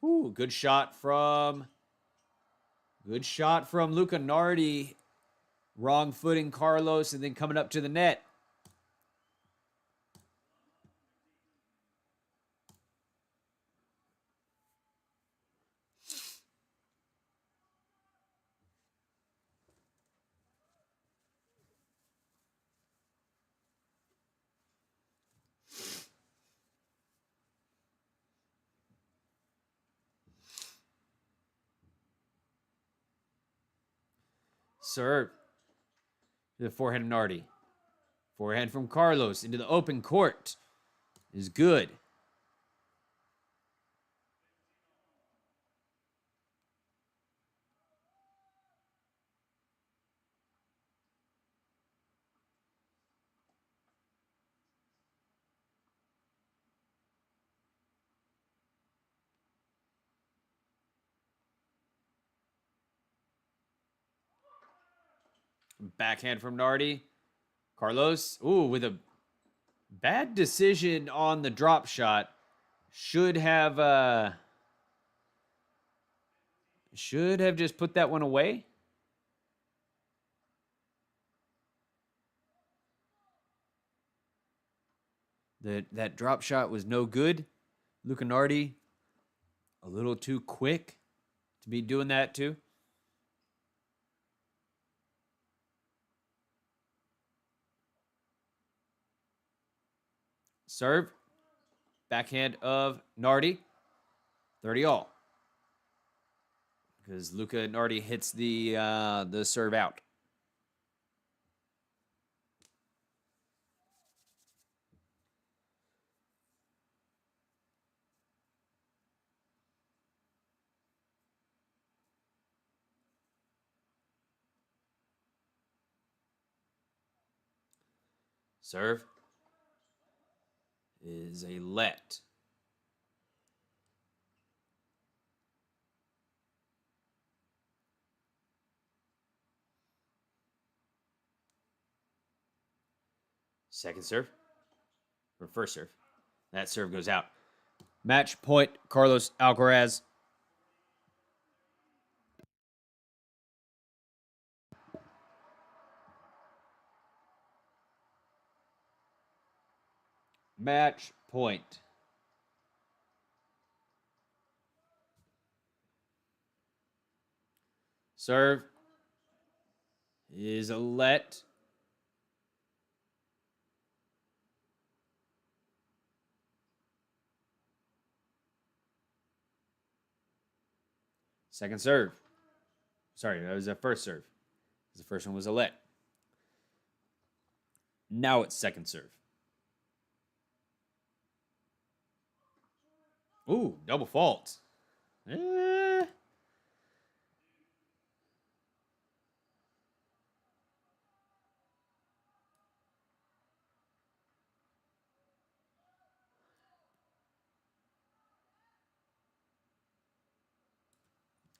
Ooh, good shot from Luca Nardi. Wrong footing Carlos and then coming up to the net. Serve. To the forehand of Nardi. Forehand from Carlos into the open court is good. Backhand from Nardi. Carlos, ooh, with a bad decision on the drop shot. Should have just put that one away. That drop shot was no good. Luca Nardi, a little too quick to be doing that too. Serve. Backhand of Nardi. 30 all. Because Luca Nardi hits the serve out. Serve is a let. Second serve. Or first serve. That serve goes out. Match point, Carlos Alcaraz. Match point. Serve is a let. Second serve. Sorry, that was the first serve. The first one was a let. Now it's second serve. Ooh, double fault. A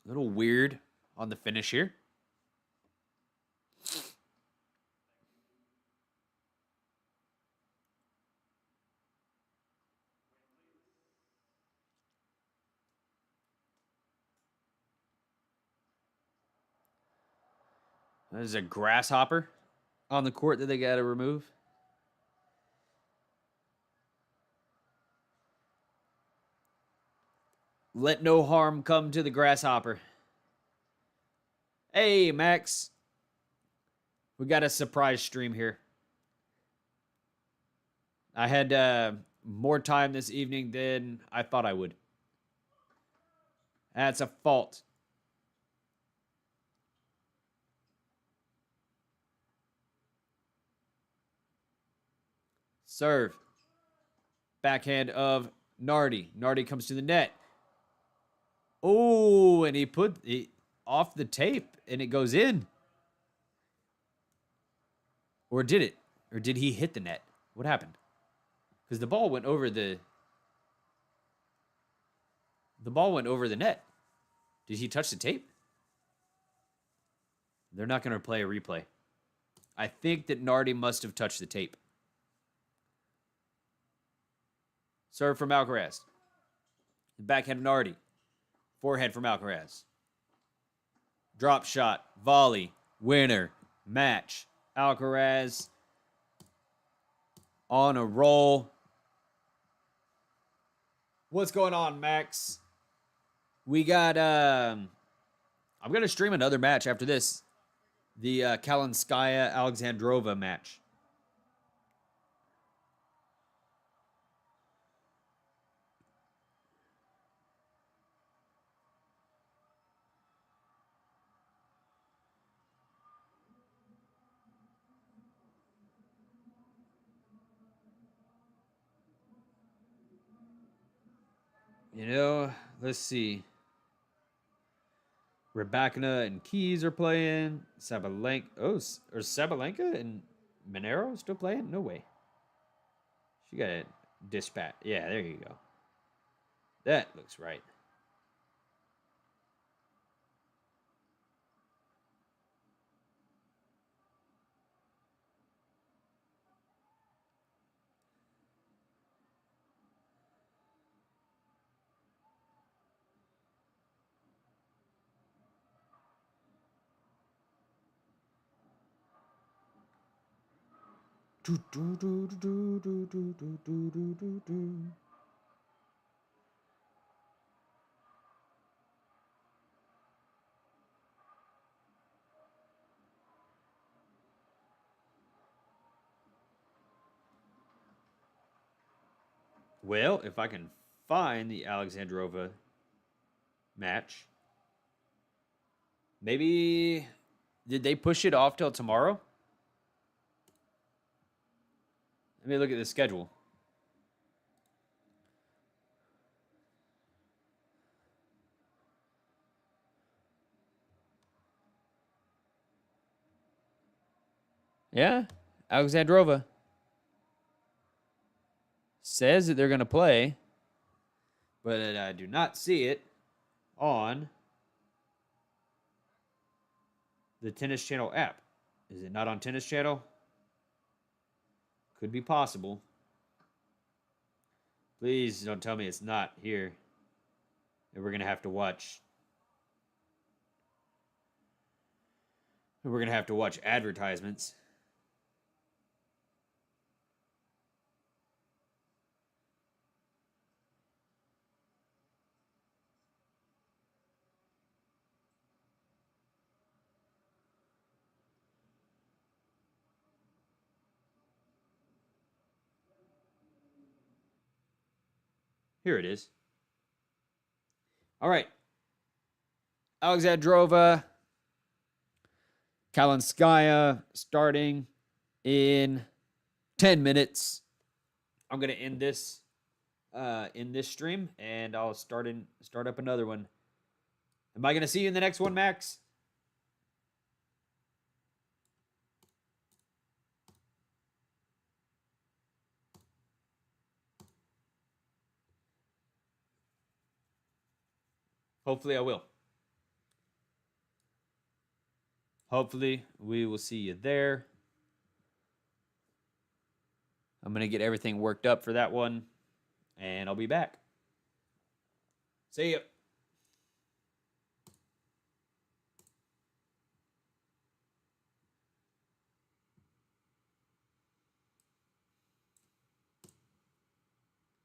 little weird on the finish here. There's a grasshopper on the court that they got to remove. Let no harm come to the grasshopper. Hey, Max. We got a surprise stream here. I had more time this evening than I thought I would. That's a fault. Serve. Backhand of Nardi. Nardi comes to the net. Oh, and he put it off the tape, and it goes in. Or did it? Or did he hit the net? What happened? Because the ball went over the net. Did he touch the tape? They're not going to play a replay. I think that Nardi must have touched the tape. Serve from Alcaraz. Backhand of Nardi. Forehand from Alcaraz. Drop shot. Volley. Winner. Match. Alcaraz on a roll. What's going on, Max? We got I'm going to stream another match after this. The Kalinskaya Alexandrova match. You know, let's see. Rybakina and Keys are playing. Sabalenka. Oh, or Sabalenka and Monero still playing? No way. She got a dispatch. Yeah, there you go. That looks right. Well, if I can find the Alexandrova match, maybe did they push it off till tomorrow? Let me look at the schedule. Yeah, Alexandrova says that they're going to play, but I do not see it on the Tennis Channel app. Is it not on Tennis Channel? Could be possible. Please don't tell me it's not here. And we're going to have to watch. We're going to have to watch advertisements. Here it is. All right. Alexandrova, Kalinskaya starting in 10 minutes. I'm going to end this stream, and I'll start up another one. Am I going to see you in the next one, Max? Hopefully I will. Hopefully we will see you there. I'm going to get everything worked up for that one, and I'll be back. See ya.